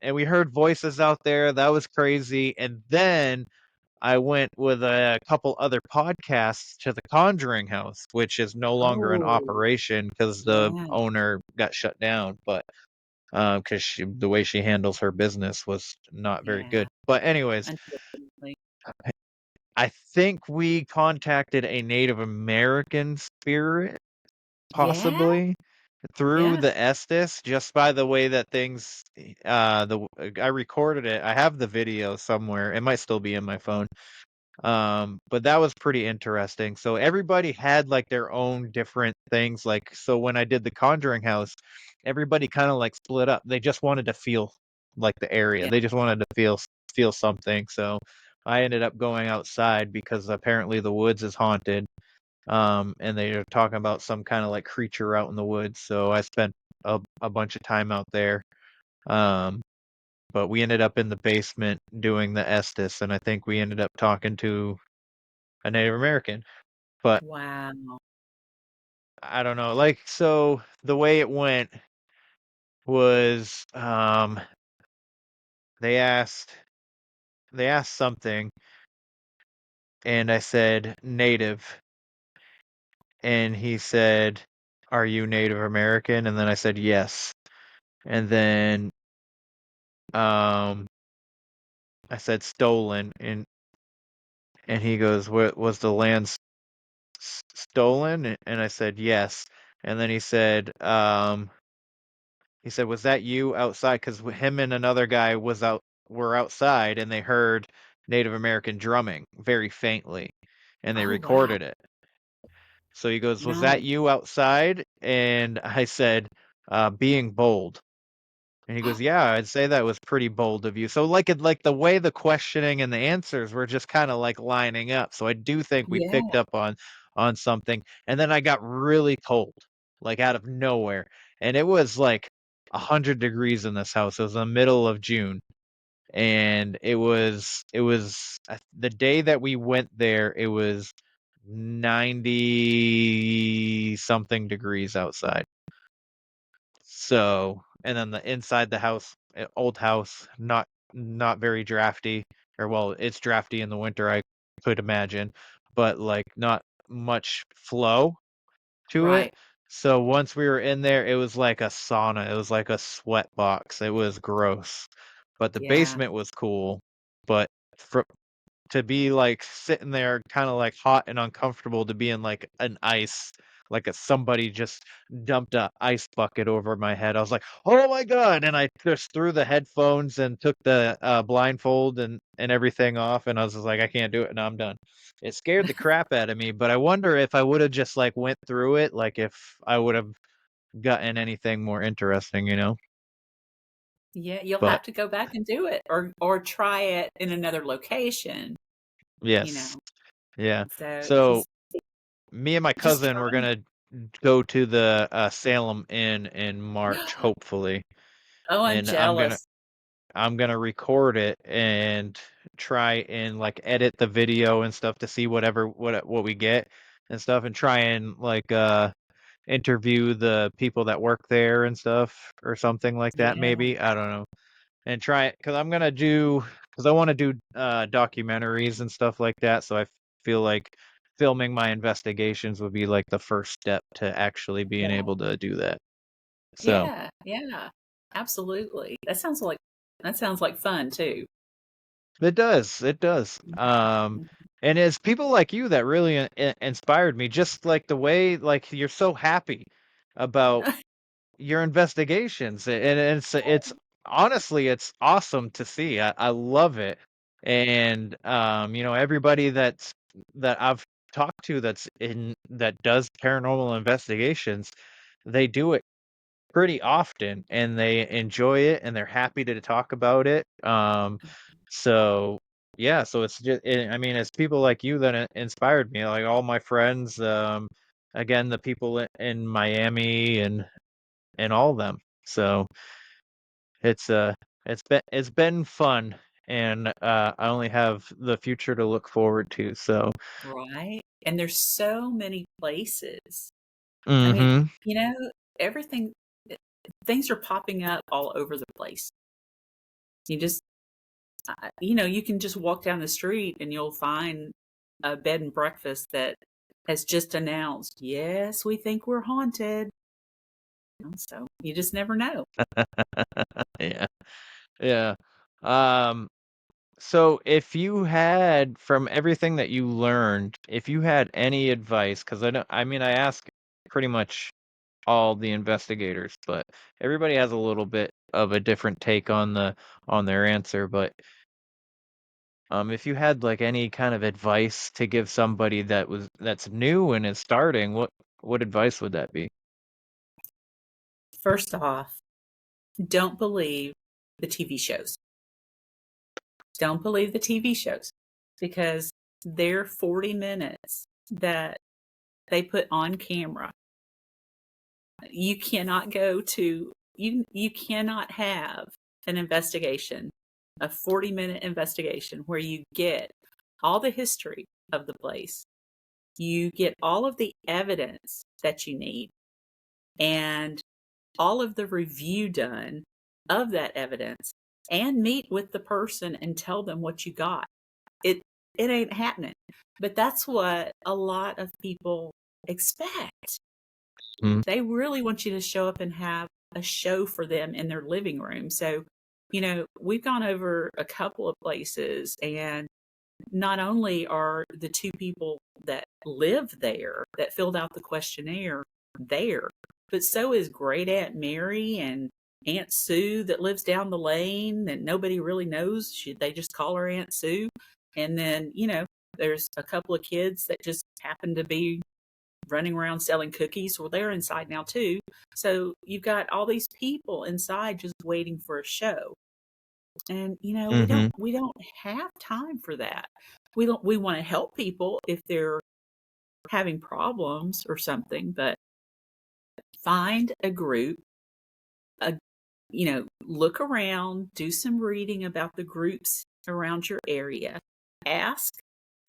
Speaker 8: And we heard voices out there. That was crazy. And then I went with a couple other podcasts to the Conjuring House, which is no longer in
Speaker 11: Oh,
Speaker 8: operation because the
Speaker 11: yeah,
Speaker 8: owner got shut down. But because the way she handles her business was not very
Speaker 11: yeah,
Speaker 8: good. But anyways,
Speaker 11: unfortunately.
Speaker 8: I think we contacted a Native American spirit,
Speaker 11: Yeah,
Speaker 8: possibly through
Speaker 11: yeah.
Speaker 8: the Estes, just by the way that things. I recorded it. I have the video somewhere. It might still be in my phone. But that was pretty interesting. So everybody had like their own different things. Like, so when I did the Conjuring House, everybody kind of like split up. They just wanted to feel like the area.
Speaker 11: Yeah.
Speaker 8: They just wanted to feel something. So I ended up going outside because apparently the woods is haunted. And they are talking about some kind of like creature out in the woods. So I spent a bunch of time out there. Um, but we ended up in the basement doing the Estes, and I think we ended up talking to a Native American. But
Speaker 11: Wow.
Speaker 8: I don't know. Like, so the way it went was they asked they asked something, and I said native, and he said, "Are you Native American?" And then I said yes. And then um I said stolen, and he goes, "What was the land stolen?" And I said yes. And then he said, "Was that you outside?" Because him and another guy were outside, and they heard Native American drumming very faintly, and they
Speaker 11: Oh, wow.
Speaker 8: recorded it. So he goes, "Was that
Speaker 11: Nice.
Speaker 8: you outside?" And I said, "Being bold." And he goes, "Yeah, I'd say that was pretty bold of you." So like the way the questioning and the answers were just kind of like lining up. So I do think we
Speaker 11: Yeah,
Speaker 8: picked up on something. And then I got really cold, like out of nowhere. And it was like 100 degrees in this house. It was the middle of June. And it was the day that we went there, it was 90 something degrees outside. So, and then the inside the house, old house, not very drafty, or well, it's drafty in the winter, I could imagine, but like not much flow to it.
Speaker 11: right.
Speaker 8: So once we were in there, it was like a sauna. It was like a sweat box. It was gross. But the
Speaker 11: Yeah.
Speaker 8: basement was cool. But to be like sitting there kind of like hot and uncomfortable to be in like an ice, like somebody just dumped a ice bucket over my head. I was like, oh my God. And I just threw the headphones and took the blindfold and everything off. And I was just like, I can't do it. Now I'm done. It scared the crap out of me, but I wonder if I would have just like went through it, like if I would have gotten anything more interesting, you know?
Speaker 11: Yeah, you'll
Speaker 8: But
Speaker 11: have to go back and do it or try it in another location, you
Speaker 8: yes,
Speaker 11: know.
Speaker 8: yeah.
Speaker 11: So
Speaker 8: So me and my
Speaker 11: just
Speaker 8: cousin
Speaker 11: try.
Speaker 8: were gonna go to the Salem Inn in March, hopefully,
Speaker 11: Oh, I'm
Speaker 8: and
Speaker 11: jealous.
Speaker 8: I'm gonna record it and try and like edit the video and stuff to see what we get and stuff, and try and like interview the people that work there and stuff or something like that.
Speaker 11: Yeah,
Speaker 8: Maybe I don't know, and try it because I want to do documentaries and stuff like that. So I feel like filming my investigations would be like the first step to actually being
Speaker 11: yeah,
Speaker 8: able to do that. So
Speaker 11: yeah, yeah. Absolutely. That sounds like fun too.
Speaker 8: it does. And it's people like you that really inspired me. Just like the way like you're so happy about your investigations, and it's honestly it's awesome to see. I love it, and you know, everybody that I've talked to that does paranormal investigations, they do it pretty often and they enjoy it and they're happy to talk about it. So yeah, so it's just I mean, it's people like you that inspired me, like all my friends, again, the people in Miami and all of them. So it's it's been fun, and I only have the future to look forward to. So
Speaker 11: Right? And there's so many places. I mean,
Speaker 8: mhm.
Speaker 11: you know, everything things are popping up all over the place. You just you know, you can just walk down the street and you'll find a bed and breakfast that has just announced, "Yes, we think we're haunted." So you just never know.
Speaker 8: Yeah. Yeah. Um so if you had, from everything that you learned, if you had any advice, because I mean, I ask pretty much all the investigators, but everybody has a little bit of a different take on their answer. But if you had like any kind of advice to give somebody that's new and is starting, what advice would that be?
Speaker 11: First off, don't believe the TV shows. Don't believe the TV shows because their 40 minutes that they put on camera, you cannot go to you cannot have an investigation, a 40-minute investigation where you get all the history of the place. You get all of the evidence that you need and all of the review done of that evidence and meet with the person and tell them what you got. It ain't happening. But that's what a lot of people expect.
Speaker 8: Mm,
Speaker 11: They really want you to show up and have a show for them in their living room. So, you know, we've gone over a couple of places, and not only are the two people that live there that filled out the questionnaire there, but so is Great Aunt Mary and Aunt Sue that lives down the lane and nobody really knows. They just call her Aunt Sue. And then, you know, there's a couple of kids that just happen to be running around selling cookies. Well, they're inside now too. So you've got all these people inside just waiting for a show. And you know,
Speaker 8: mhm.
Speaker 11: we don't have time for that. We want to help people if they're having problems or something, but find a group, a you know, look around, do some reading about the groups around your area. Ask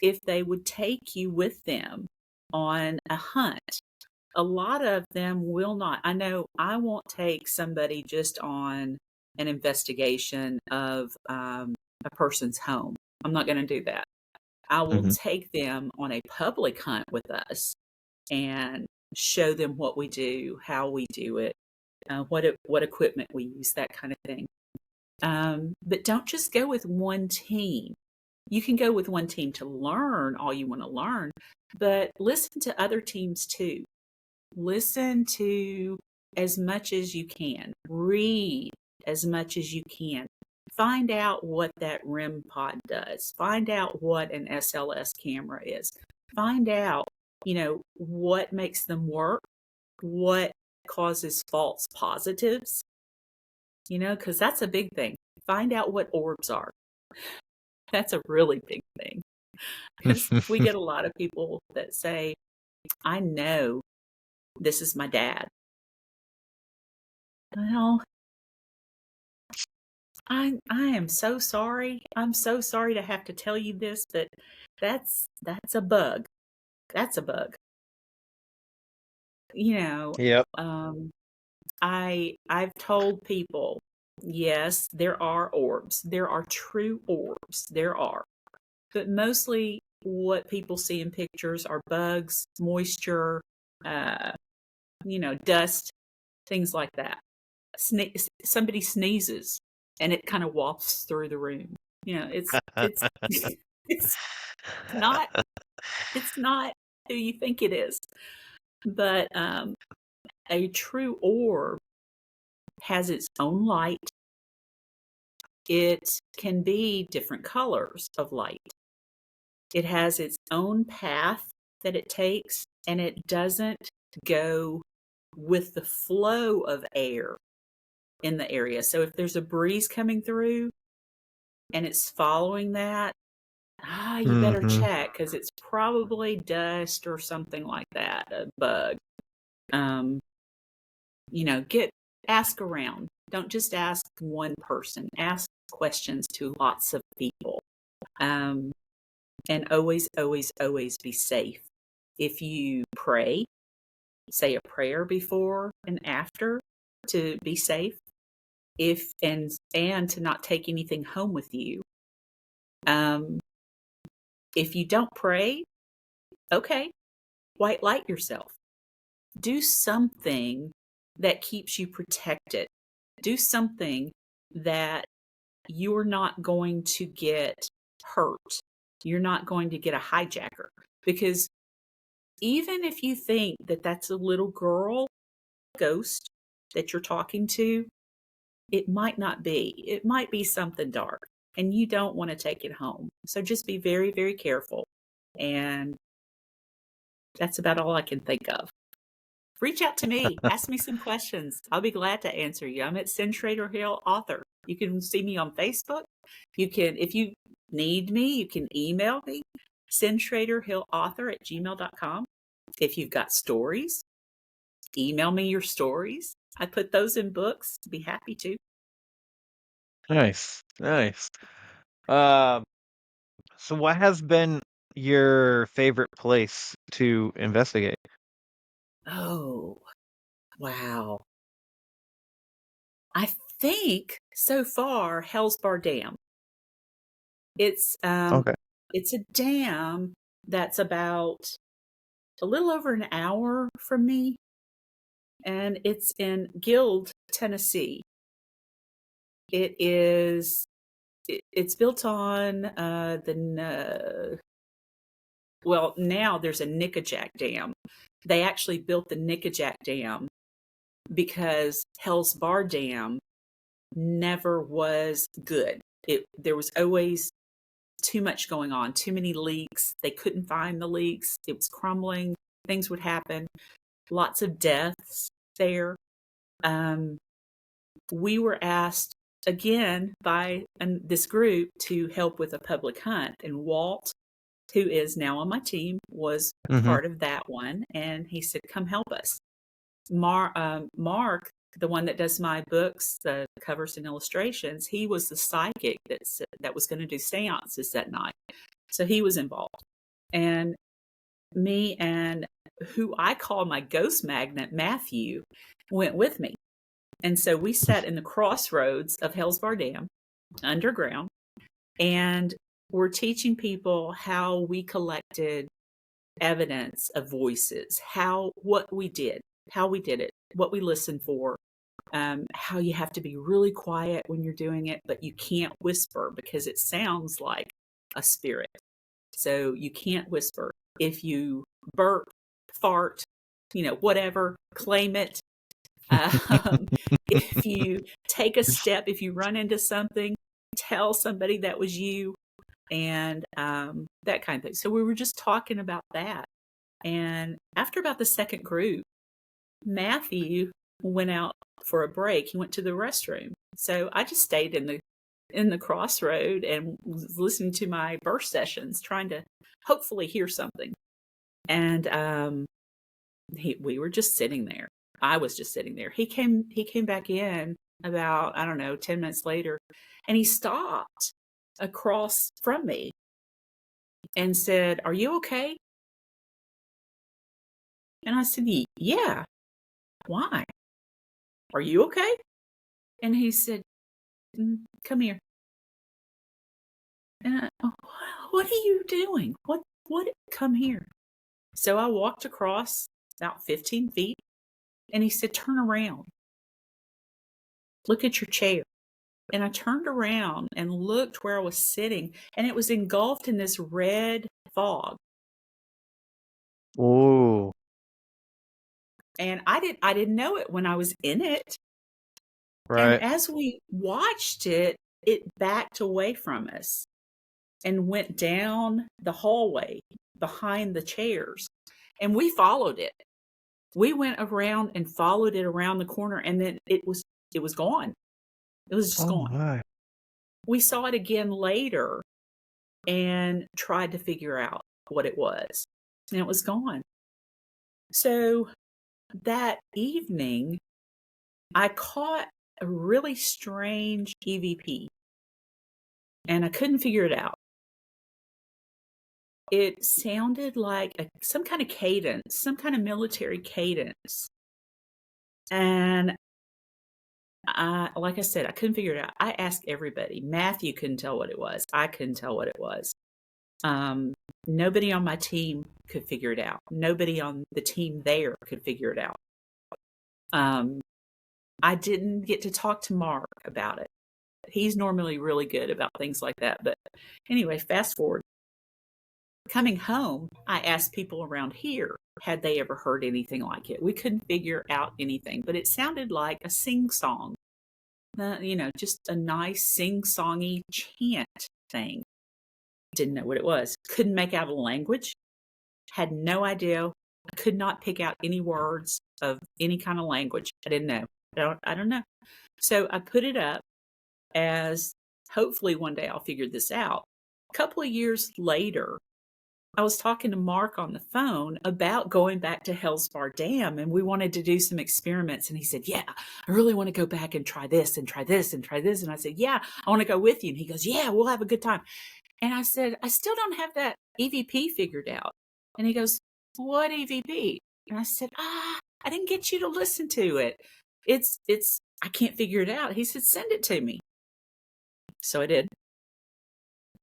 Speaker 11: if they would take you with them on a hunt. A lot of them will not. I know I won't take somebody just on an investigation of a person's home. I'm not going to do that. I will
Speaker 8: Mhm.
Speaker 11: take them on a public hunt with us and show them what we do, how we do it, what equipment we use, that kind of thing. But don't just go with one team. You can go with one team to learn all you want to learn, but listen to other teams too. Listen to as much as you can. Read as much as you can. Find out what that REM pod does. Find out what an SLS camera is. Find out, what makes them work, what causes false positives, because that's a big thing. Find out what orbs are. That's a really big thing. Because we get a lot of people that say, I know this is my dad. Well, I am so sorry. I'm so sorry to have to tell you this, but that's a bug. That's a bug.
Speaker 8: Yep.
Speaker 11: I've told people, yes, there are orbs. There are true orbs. There are. But mostly what people see in pictures are bugs, moisture, dust, things like that. Somebody sneezes and it kind of wafts through the room. It's it's not who you think it is. But a true orb has its own light. It can be different colors of light. It has its own path that it takes, and it doesn't go with the flow of air in the area. So if there's a breeze coming through and it's following that, you better check, because it's probably dust or something like that, a bug. Ask around. Don't just ask one person. Ask questions to lots of people. And always, always, always be safe. If you pray, say a prayer before and after to be safe. And to not take anything home with you. If you don't pray, okay, white light yourself. Do something that keeps you protected. Do something that you're not going to get hurt. You're not going to get a hijacker. Because even if you think that that's a little girl ghost that you're talking to, it might not be. It might be something dark, and you don't want to take it home. So just be very, very careful. And that's about all I can think of. Reach out to me. Ask me some questions. I'll be glad to answer you. I'm at Cyn Shrader Hill, author. You can see me on Facebook. You can, if you need me, you can email me, Cyn Shrader Hill, author at gmail.com. If you've got stories, email me your stories. I put those in books. Be happy to.
Speaker 8: Nice. So what has been your favorite place to investigate?
Speaker 11: Oh, wow. I think so far Hell's Bar Dam. It's
Speaker 8: Okay.
Speaker 11: it's a dam that's about a little over an hour from me, and it's in Guild, Tennessee. It's built on now there's a Nickajack Dam. They actually built the Nickajack Dam because Hell's Bar Dam never was good. There was always too much going on, too many leaks. They couldn't find the leaks. It was crumbling. Things would happen. Lots of deaths there. We were asked again by this group to help with a public hunt, and Walt, who is now on my team, was part of that one, and he said, come help us. Mark, the one that does my books, the covers and illustrations, he was the psychic that was going to do seances that night. So he was involved. And me and who I call my ghost magnet, Matthew, went with me. And so we sat in the crossroads of Hell's Bar Dam, underground, and we're teaching people how we collected evidence of voices, what we did, how we did it, what we listened for, how you have to be really quiet when you're doing it, but you can't whisper because it sounds like a spirit. So you can't whisper. If you burp, fart, whatever, claim it. If you take a step, if you run into something, tell somebody that was you, and that kind of thing. So we were just talking about that. And after about the second group, Matthew went out for a break. He went to the restroom. So I just stayed in the crossroad and was listening to my burst sessions, trying to hopefully hear something. And we were just sitting there. I was just sitting there. He came back in about, I don't know, 10 minutes later, and he stopped across from me and said, "Are you okay?" And I said, "Yeah." "Why? Are you okay?" And he said, "Come here." And what are you doing? What, come here. So I walked across about 15 feet, and he said, "Turn around. Look at your chair." And I turned around and looked where I was sitting, and it was engulfed in this red fog.
Speaker 8: Oh.
Speaker 11: And I didn't know it when I was in it.
Speaker 8: Right.
Speaker 11: And as we watched it, it backed away from us and went down the hallway behind the chairs. And we followed it. We went around and followed it around the corner, and then it was gone. It was just gone.
Speaker 8: My.
Speaker 11: We saw it again later and tried to figure out what it was, and it was gone. So that evening, I caught a really strange EVP, and I couldn't figure it out. It sounded like some kind of cadence, some kind of military cadence. And like I said, I couldn't figure it out. I asked everybody. Matthew couldn't tell what it was. I couldn't tell what it was. Nobody on my team could figure it out. Nobody on the team there could figure it out. I didn't get to talk to Mark about it. He's normally really good about things like that. But anyway, fast forward. Coming home, I asked people around here, had they ever heard anything like it? We couldn't figure out anything, but it sounded like a sing-song. Just a nice sing-songy chant thing. Didn't know what it was. Couldn't make out a language. Had no idea. I could not pick out any words of any kind of language. I didn't know. I don't know. So I put it up as, hopefully one day I'll figure this out. A couple of years later, I was talking to Mark on the phone about going back to Hell's Bar Dam, and we wanted to do some experiments. And he said, "Yeah, I really want to go back and try this and try this and try this." And I said, "Yeah, I want to go with you." And he goes, "Yeah, we'll have a good time." And I said, "I still don't have that EVP figured out." And he goes, "What EVP?" And I said, I didn't get you to listen to it. I can't figure it out. He said, "Send it to me." So I did.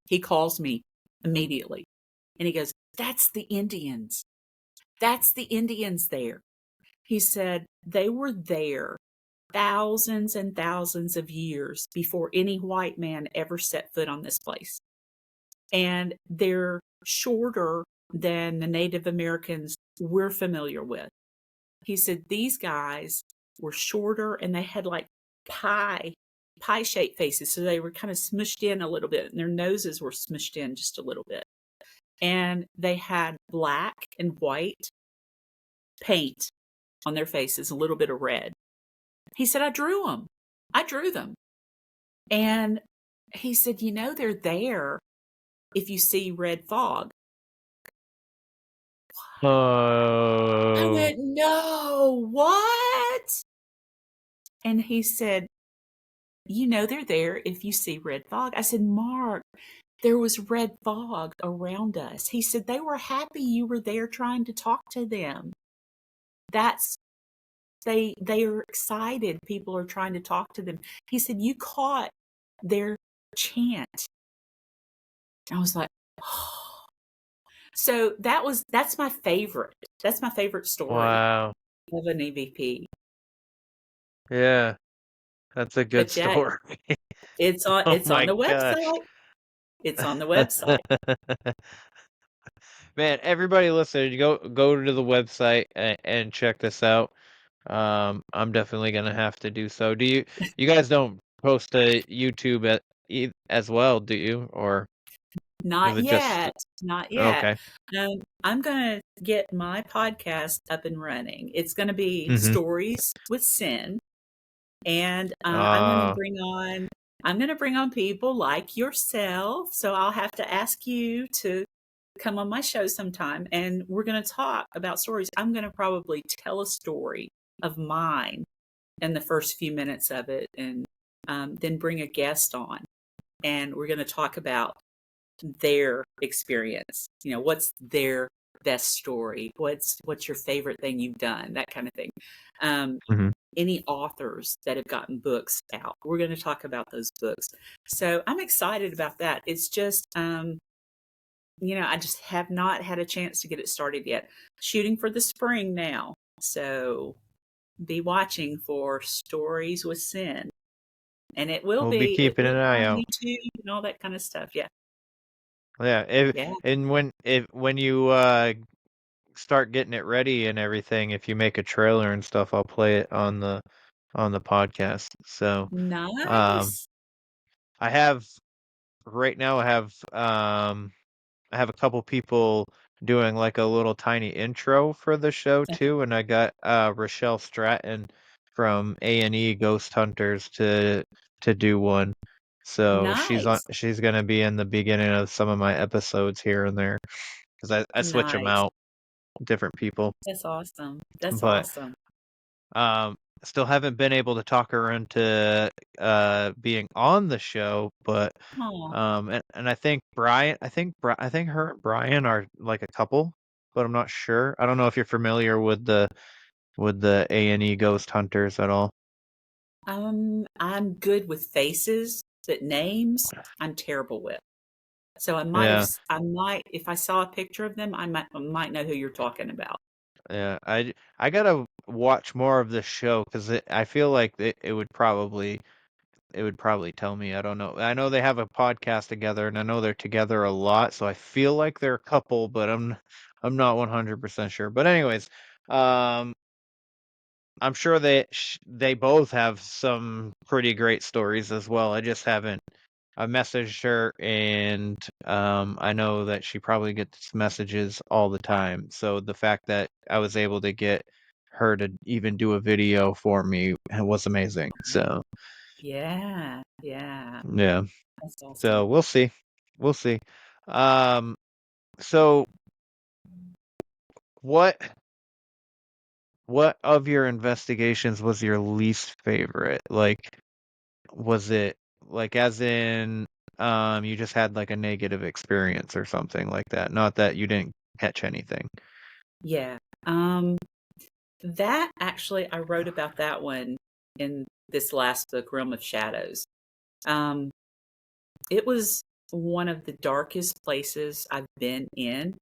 Speaker 11: He calls me immediately. And he goes, "That's the Indians. That's the Indians there." He said they were there thousands and thousands of years before any white man ever set foot on this place. And they're shorter than the Native Americans we're familiar with. He said these guys were shorter, and they had like pie-shaped faces. So they were kind of smushed in a little bit, and their noses were smushed in just a little bit. And they had black and white paint on their faces, a little bit of red. He said, "I drew them. I drew them." And he said, "They're there if you see red fog." I went, "No, what?" And he said, "They're there if you see red fog." I said, "Mark, there was red fog around us." He said, "They were happy you were there trying to talk to them. They are excited. People are trying to talk to them." He said, "You caught their chant." I was like, oh. So that's my favorite. That's my favorite story.
Speaker 8: Wow.
Speaker 11: Of an EVP.
Speaker 8: Yeah. That's a good story.
Speaker 11: It's on
Speaker 8: Oh
Speaker 11: the
Speaker 8: my gosh.
Speaker 11: website. It's on the website.
Speaker 8: Man, everybody listening, go to the website and check this out. I'm definitely gonna have to do so. You guys don't post to YouTube as well, do you? Or is
Speaker 11: Not
Speaker 8: it just
Speaker 11: yet. Not yet.
Speaker 8: okay?
Speaker 11: I'm going to get my podcast up and running. It's going to be
Speaker 8: Mm-hmm.
Speaker 11: Stories with Cyn, and
Speaker 8: Uh,
Speaker 11: I'm going to bring on people like yourself. So I'll have to ask you to come on my show sometime, and we're going to talk about stories. I'm going to probably tell a story of mine in the first few minutes of it, and then bring a guest on, and we're going to talk about their experience. You know, what's their best story? What's your favorite thing you've done? That kind of thing.
Speaker 8: mhm.
Speaker 11: Any authors that have gotten books out. We're going to talk about those books. So I'm excited about that. It's just, I just have not had a chance to get it started yet. Shooting for the spring now. So be watching for Stories with Cyn. And it
Speaker 8: We'll be
Speaker 11: it
Speaker 8: keeping
Speaker 11: will
Speaker 8: an
Speaker 11: be
Speaker 8: eye
Speaker 11: on
Speaker 8: out.
Speaker 11: YouTube and all that kind of stuff. Yeah.
Speaker 8: Yeah,
Speaker 11: Yeah.
Speaker 8: and when you start getting it ready and everything, if you make a trailer and stuff, I'll play it on the podcast. So, um,
Speaker 11: Nice.
Speaker 8: I have right now. I have a couple people doing like a little tiny intro for the show
Speaker 11: Okay.
Speaker 8: too, and I got Rochelle Stratton from A&E Ghost Hunters to do one. So
Speaker 11: Nice.
Speaker 8: she's gonna be in the beginning of some of my episodes here and there because I switch them
Speaker 11: Nice.
Speaker 8: out, different people.
Speaker 11: That's awesome. That's
Speaker 8: But
Speaker 11: awesome.
Speaker 8: still haven't been able to talk her into being on the show, but
Speaker 11: Oh,
Speaker 8: and I think her and Brian are like a couple, but I'm not sure. I don't know if you're familiar with the A&E Ghost Hunters at all.
Speaker 11: I'm good with faces, but names I'm terrible with. So
Speaker 8: Yeah,
Speaker 11: I might, if I saw a picture of them, I might know who you're talking about.
Speaker 8: yeah. I gotta watch more of this show because I feel like it would probably tell me. I don't know. I know they have a podcast together, and I know they're together a lot, so I feel like they're a couple, but I'm not 100% sure. But anyways, um, I'm sure they both have some pretty great stories as well. I just haven't. I messaged her, and I know that she probably gets messages all the time. So the fact that I was able to get her to even do a video for me was amazing. So
Speaker 11: Yeah. Yeah.
Speaker 8: yeah.
Speaker 11: That's awesome.
Speaker 8: So we'll see. We'll see. Um, so what what of your investigations was your least favorite? Like, was it like as in you just had like a negative experience or something like that? Not that you didn't catch anything.
Speaker 11: Yeah. That actually, I wrote about that one in this last book, Realm of Shadows. Um, it was one of the darkest places I've been in.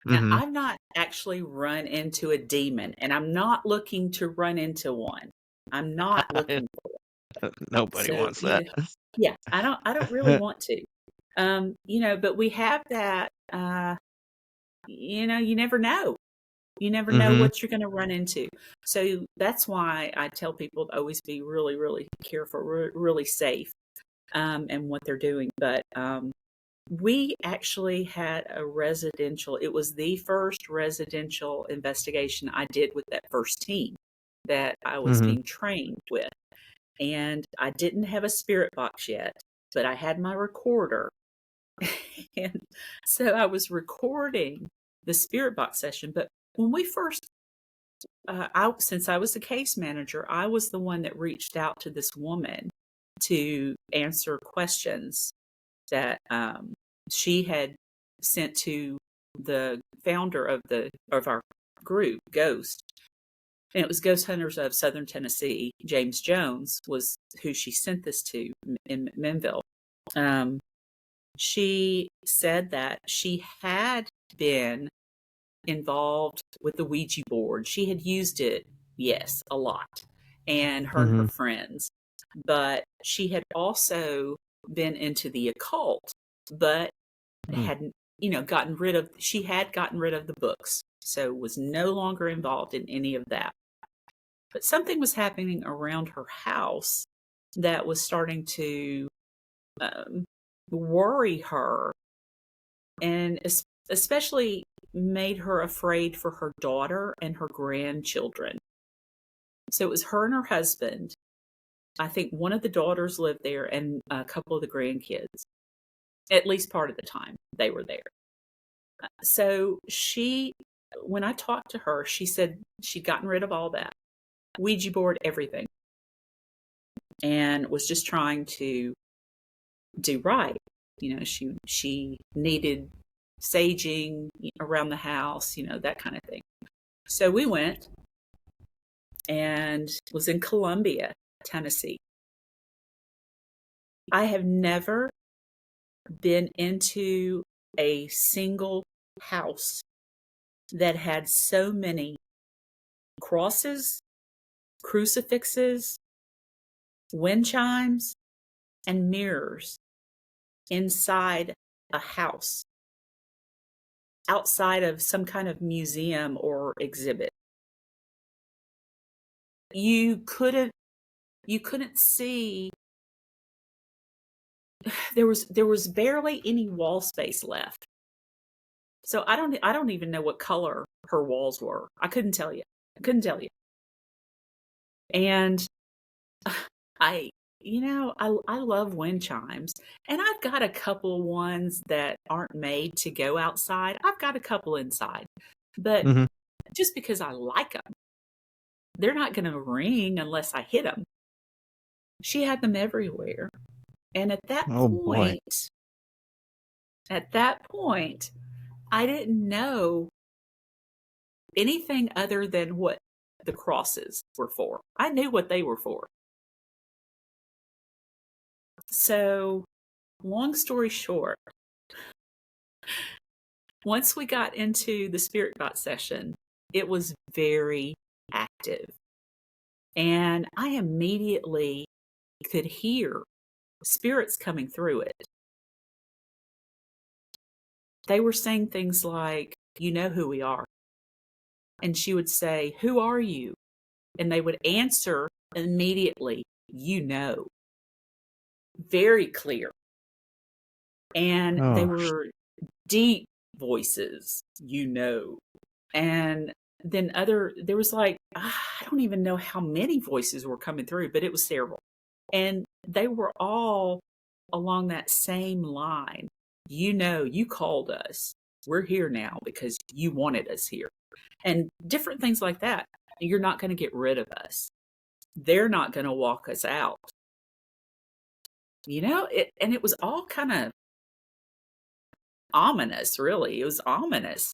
Speaker 11: Now,
Speaker 8: Mm-hmm.
Speaker 11: I've not actually run into a demon, and I'm not looking to run into one. I'm not looking.
Speaker 8: Nobody
Speaker 11: So,
Speaker 8: wants that.
Speaker 11: yeah, I don't really want to. But we have that, you never know. You never know
Speaker 8: Mm-hmm.
Speaker 11: what you're going to run into. So that's why I tell people to always be really, really careful, really safe, and what they're doing. But we actually had it was the first residential investigation I did with that first team that I was
Speaker 8: Mm-hmm.
Speaker 11: being trained with. And I didn't have a spirit box yet, but I had my recorder. And so I was recording the spirit box session. But when we first, since I was the case manager, I was the one that reached out to this woman to answer questions that she had sent to the founder of our group, Ghost. And it was Ghost Hunters of Southern Tennessee. James Jones was who she sent this to in Menville. She said that she had been involved with the Ouija board. She had used it, yes, a lot, and her
Speaker 8: Mm-hmm.
Speaker 11: friends. But she had also been into the occult. but hadn't, she had gotten rid of the books, so was no longer involved in any of that. But something was happening around her house that was starting to worry her, and especially made her afraid for her daughter and her grandchildren. So it was her and her husband. I think one of the daughters lived there and a couple of the grandkids. At least part of the time they were there. So when I talked to her, she said she'd gotten rid of all that. Ouija board, everything. And was just trying to do right. She needed saging around the house, that kind of thing. So we went and was in Columbia, Tennessee. I have never been into a single house that had so many crosses, crucifixes, wind chimes, and mirrors inside a house, outside of some kind of museum or exhibit. You couldn't see. There was barely any wall space left. So I don't even know what color her walls were. I couldn't tell you. And I love wind chimes, and I've got a couple ones that aren't made to go outside. I've got a couple inside, but just because I like them, they're not going to ring unless I hit them. She had them everywhere. And at that point, I didn't know anything other than what the crosses were for. I knew what they were for. So, long story short, once we got into the Spirit Box session, it was very active. And I immediately could hear spirits coming through it. They were saying things like, "You know who we are." And she would say, "Who are you?" And they would answer immediately, "You know." Very clear. And they were deep voices, "You know." And then there was like, I don't even know how many voices were coming through, but it was several. And they were all along that same line. "You know, you called us. We're here now because you wanted us here." And different things like that. "You're not going to get rid of us. They're not going to walk us out." And it was all kind of ominous, really. It was ominous.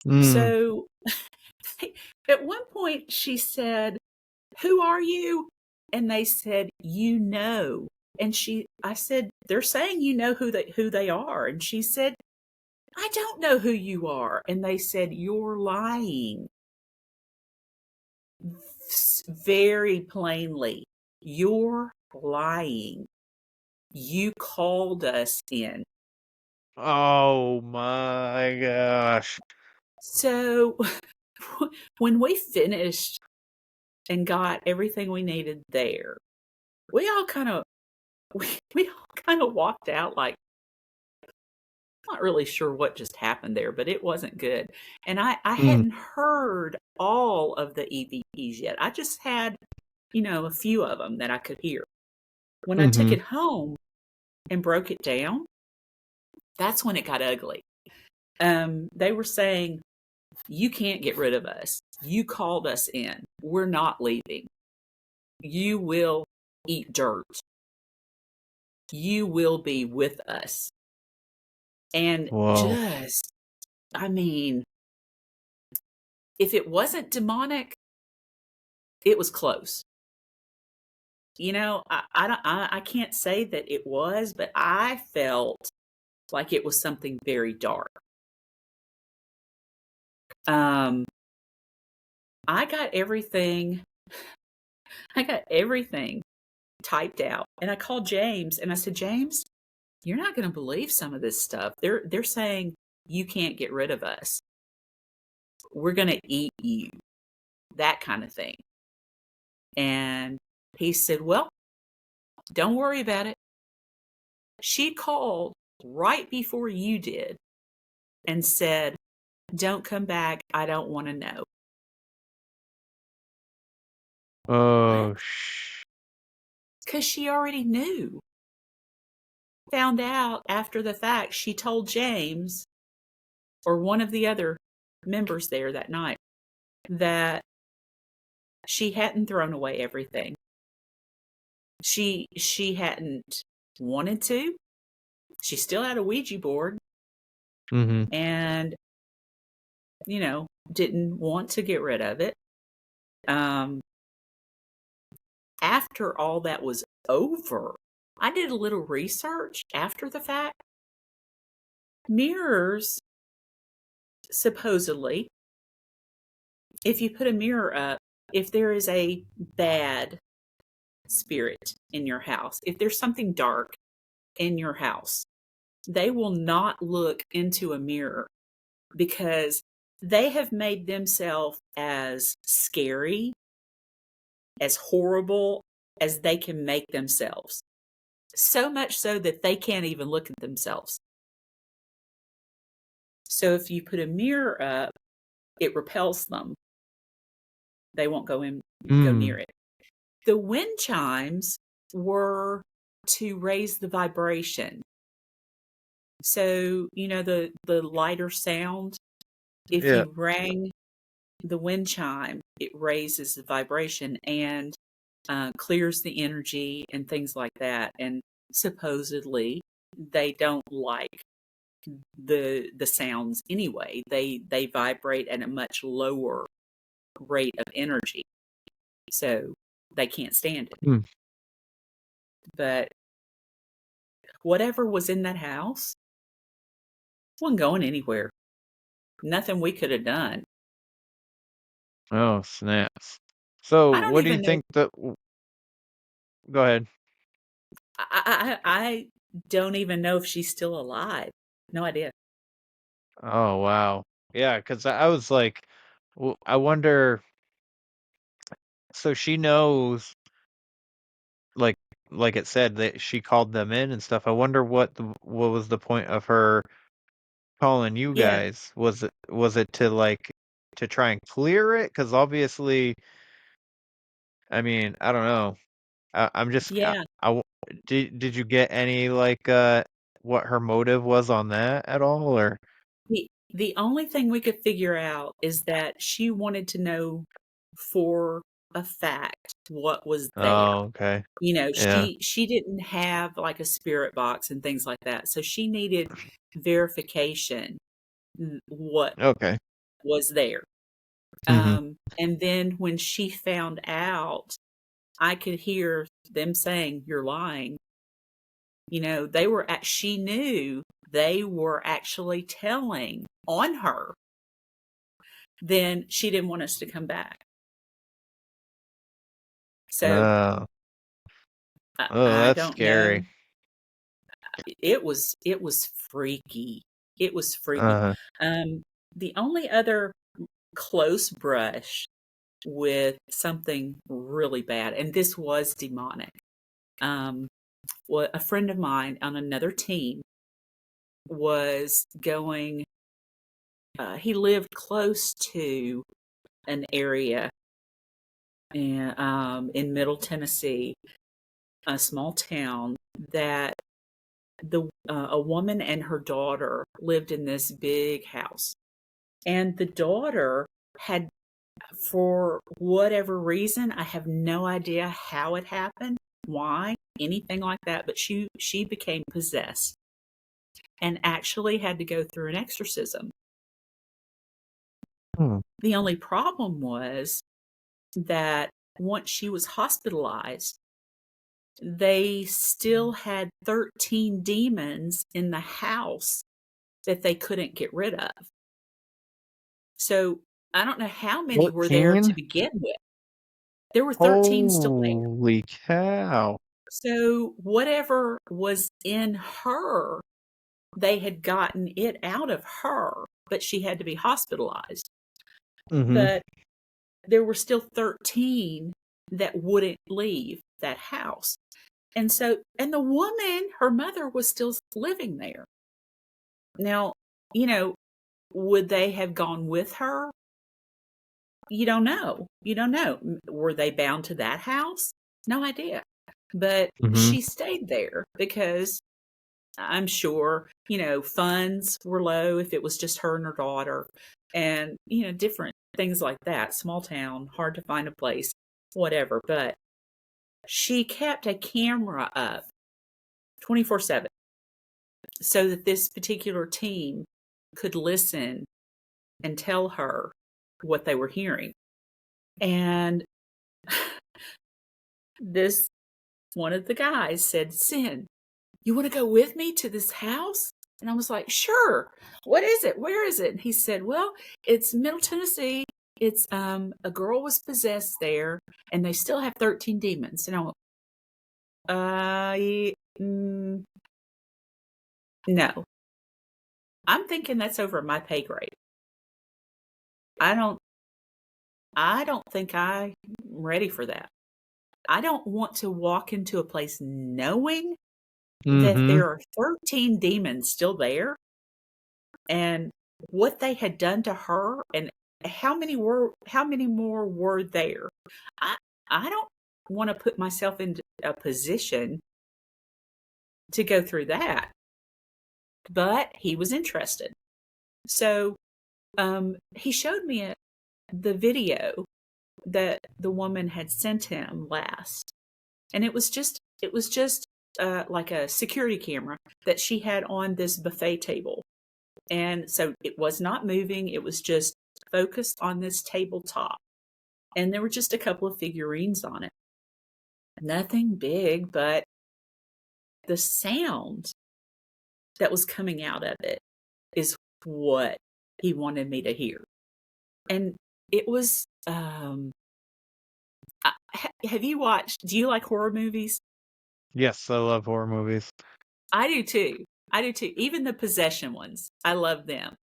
Speaker 11: So at one point she said, "Who are you?" And they said, "You know." And I said, "They're saying you know who they are." And she said, "I don't know who you are." And they said, "You're lying." Very plainly, "You're lying. You called us in."
Speaker 8: Oh my gosh.
Speaker 11: So when we finished and got everything we needed there, we all kind of walked out like, not really sure what just happened there, but it wasn't good. And I hadn't heard all of the EVPs yet. I just had, a few of them that I could hear. When I took it home and broke it down, that's when it got ugly. They were saying, "You can't get rid of us. You called us in. We're not leaving. You will eat dirt. You will be with us." And if it wasn't demonic, it was close. I can't say that it was, but I felt like it was something very dark. I got everything typed out, and I called James and I said, "James, you're not going to believe some of this stuff. They're saying you can't get rid of us. We're going to eat you. That kind of thing. And he said, well, don't worry about it. She called right before you did and said, don't come back. I don't want to know.
Speaker 8: Oh,
Speaker 11: because she already knew. Found out after the fact. She told James, or one of the other members there that night, that she hadn't thrown away everything. She hadn't wanted to. She still had a Ouija board.
Speaker 8: Mm-hmm.
Speaker 11: And, didn't want to get rid of it. After all that was over, I did a little research after the fact. Mirrors, supposedly, if you put a mirror up, if there is a bad spirit in your house, if there's something dark in your house, they will not look into a mirror because they have made themselves as scary, as horrible as they can make themselves. So much so that they can't even look at themselves. So if you put a mirror up, it repels them. They won't go near it. The wind chimes were to raise the vibration. So, the lighter sound, if you rang the wind chime, it raises the vibration and clears the energy and things like that. And supposedly they don't like the sounds anyway. They vibrate at a much lower rate of energy. So they can't stand it. But whatever was in that house wasn't going anywhere. Nothing we could have done.
Speaker 8: Oh, snaps. So,
Speaker 11: I don't
Speaker 8: what do you
Speaker 11: even know.
Speaker 8: think that... Go ahead.
Speaker 11: I don't even know if she's still alive. No idea.
Speaker 8: Oh, wow. Yeah, because I was like, I wonder... So she knows, like it said, that she called them in and stuff. I wonder what was the point of her calling you
Speaker 11: Yeah.
Speaker 8: guys? Was it to try and clear it? Because obviously, I mean, I don't know. I'm just
Speaker 11: Yeah.
Speaker 8: did you get any what her motive was on that at all, or?
Speaker 11: The only thing we could figure out is that she wanted to know for a fact what was there.
Speaker 8: Oh, okay. Yeah.
Speaker 11: She didn't have like a spirit box and things like that. So she needed verification what
Speaker 8: Okay.
Speaker 11: was there.
Speaker 8: Mm-hmm.
Speaker 11: And then when she found out, I could hear them saying, "You're lying." She knew they were actually telling on her. Then she didn't want us to come back. So I
Speaker 8: that's
Speaker 11: don't know.
Speaker 8: scary.
Speaker 11: It was freaky. It was freaky.
Speaker 8: Uh-huh.
Speaker 11: The only other close brush with something really bad, and this was demonic. A friend of mine on another team was going. He lived close to an area in Middle Tennessee, a small town that a woman and her daughter lived in this big house, and the daughter had, for whatever reason, I have no idea how it happened, why, anything like that, but she became possessed and actually had to go through an exorcism. The only problem was that once she was hospitalized, they still had 13 demons in the house that they couldn't get rid of. So I don't know how many were there to begin with. There were 13 still there.
Speaker 8: Holy cow.
Speaker 11: So whatever was in her, they had gotten it out of her, but she had to be hospitalized. But there were still 13 that wouldn't leave that house. And the woman, her mother, was still living there. Now, would they have gone with her? You don't know. You don't know. Were they bound to that house? No idea. But she stayed there because I'm sure, funds were low if it was just her and her daughter, and, different things like that. Small town, hard to find a place, whatever. But she kept a camera up 24/7 so that this particular team could listen and tell her what they were hearing. And one of the guys said, "Cyn, you want to go with me to this house?" And I was like, "Sure. What is it? Where is it?" And he said, "Well, it's Middle Tennessee. It's a girl was possessed there, and they still have 13 demons." And I went, no. I'm thinking that's over my pay grade. I don't think I'm ready for that. I don't want to walk into a place knowing that there are 13 demons still there, and what they had done to her, and how many more were there. I don't want to put myself into a position to go through that. But he was interested. So he showed me the video that the woman had sent him last. And it was just like a security camera that she had on this buffet table. And so it was not moving. It was just focused on this tabletop. And there were just a couple of figurines on it. Nothing big, but the sound that was coming out of it is what he wanted me to hear. And it was, have you watched, do you like horror movies?
Speaker 8: Yes, I love horror movies.
Speaker 11: I do too. Even the possession ones. I love them.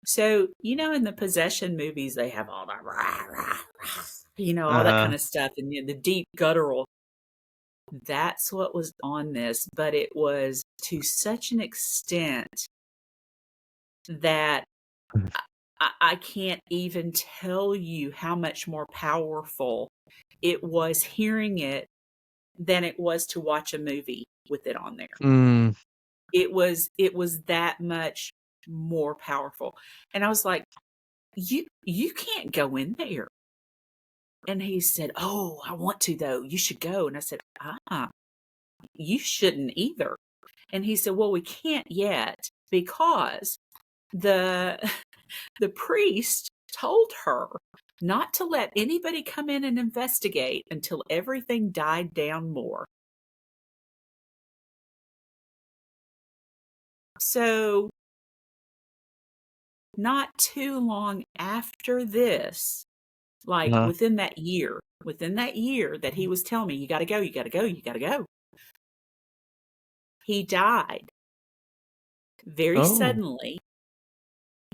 Speaker 11: So, in the possession movies, they have all that, rah, rah, rah, all that kind of stuff. And the deep guttural. That's what was on this. But it was to such an extent that I can't even tell you how much more powerful it was hearing it than it was to watch a movie with it on there. It was that much more powerful. And I was like, you can't go in there. And he said, "Oh, I want to though. You should go." And I said, you shouldn't either. And he said, "Well, we can't yet because the priest told her not to let anybody come in and investigate until everything died down more." So, not too long after this, like within that year that he was telling me, "You got to go, you got to go, you got to go," he died very suddenly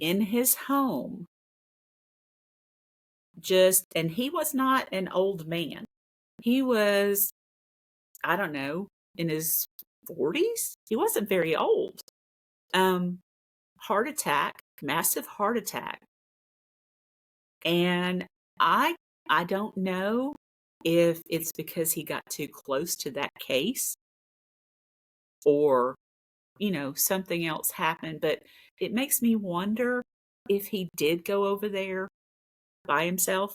Speaker 11: in his home. And he was not an old man. He was, I don't know, in his 40s. He wasn't very old. Heart attack, massive heart attack. And I don't know if it's because he got too close to that case or, something else happened. But it makes me wonder if he did go over there by himself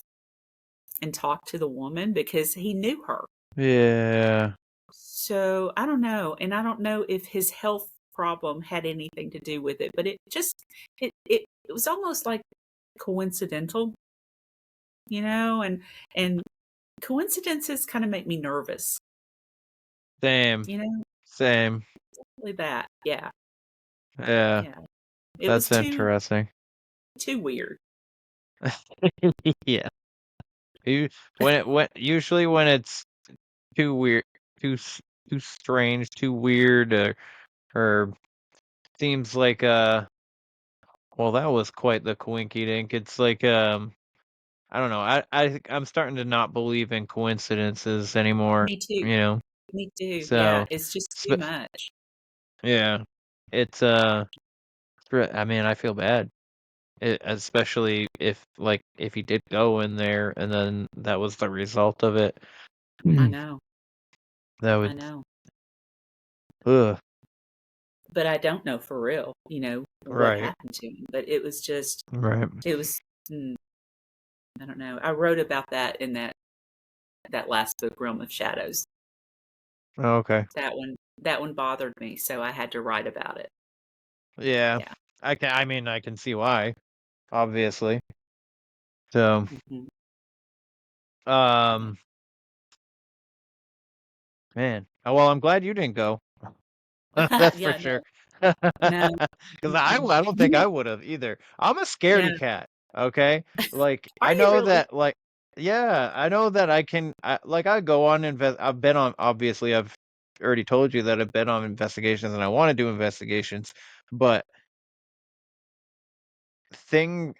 Speaker 11: and talk to the woman because he knew her.
Speaker 8: Yeah.
Speaker 11: So I don't know. And I don't know if his health problem had anything to do with it, but it was almost like coincidental, and coincidences kind of make me nervous.
Speaker 8: Same. Same.
Speaker 11: Exactly that. Yeah.
Speaker 8: Yeah.
Speaker 11: It
Speaker 8: That's
Speaker 11: was
Speaker 8: interesting.
Speaker 11: Too weird.
Speaker 8: Yeah. Usually when it's too weird, too strange, too weird, or seems like well, that was quite the coinky dink. It's like I don't know. I'm starting to not believe in coincidences anymore.
Speaker 11: Me too.
Speaker 8: You know,
Speaker 11: Me too. Yeah,
Speaker 8: so
Speaker 11: it's just too much.
Speaker 8: yeah, it's I mean, I feel bad. Especially if he did go in there and then that was the result of it.
Speaker 11: I know.
Speaker 8: That
Speaker 11: I
Speaker 8: would,
Speaker 11: know.
Speaker 8: ugh,
Speaker 11: But I don't know for real, what
Speaker 8: right,
Speaker 11: happened to him. But it was just,
Speaker 8: right.
Speaker 11: it was, mm, I don't know. I wrote about that in that last book, Realm of Shadows.
Speaker 8: Okay,
Speaker 11: That one bothered me, so I had to write about it.
Speaker 8: yeah.
Speaker 11: Yeah.
Speaker 8: I mean, I can see why, obviously. So,
Speaker 11: Mhm.
Speaker 8: um, man. Oh, well, I'm glad you didn't go. That's for
Speaker 11: Yeah,
Speaker 8: sure.
Speaker 11: no, no.
Speaker 8: Because
Speaker 11: Mm-mm.
Speaker 8: I don't think I would have either. I'm a
Speaker 11: Yeah.
Speaker 8: scaredy cat. Okay, like
Speaker 11: Are
Speaker 8: I
Speaker 11: you
Speaker 8: know
Speaker 11: really?
Speaker 8: that, like, yeah, I know that I can. Like I go on invest. I've been on. Obviously, I've already told you that I've been on investigations and I want to do investigations, but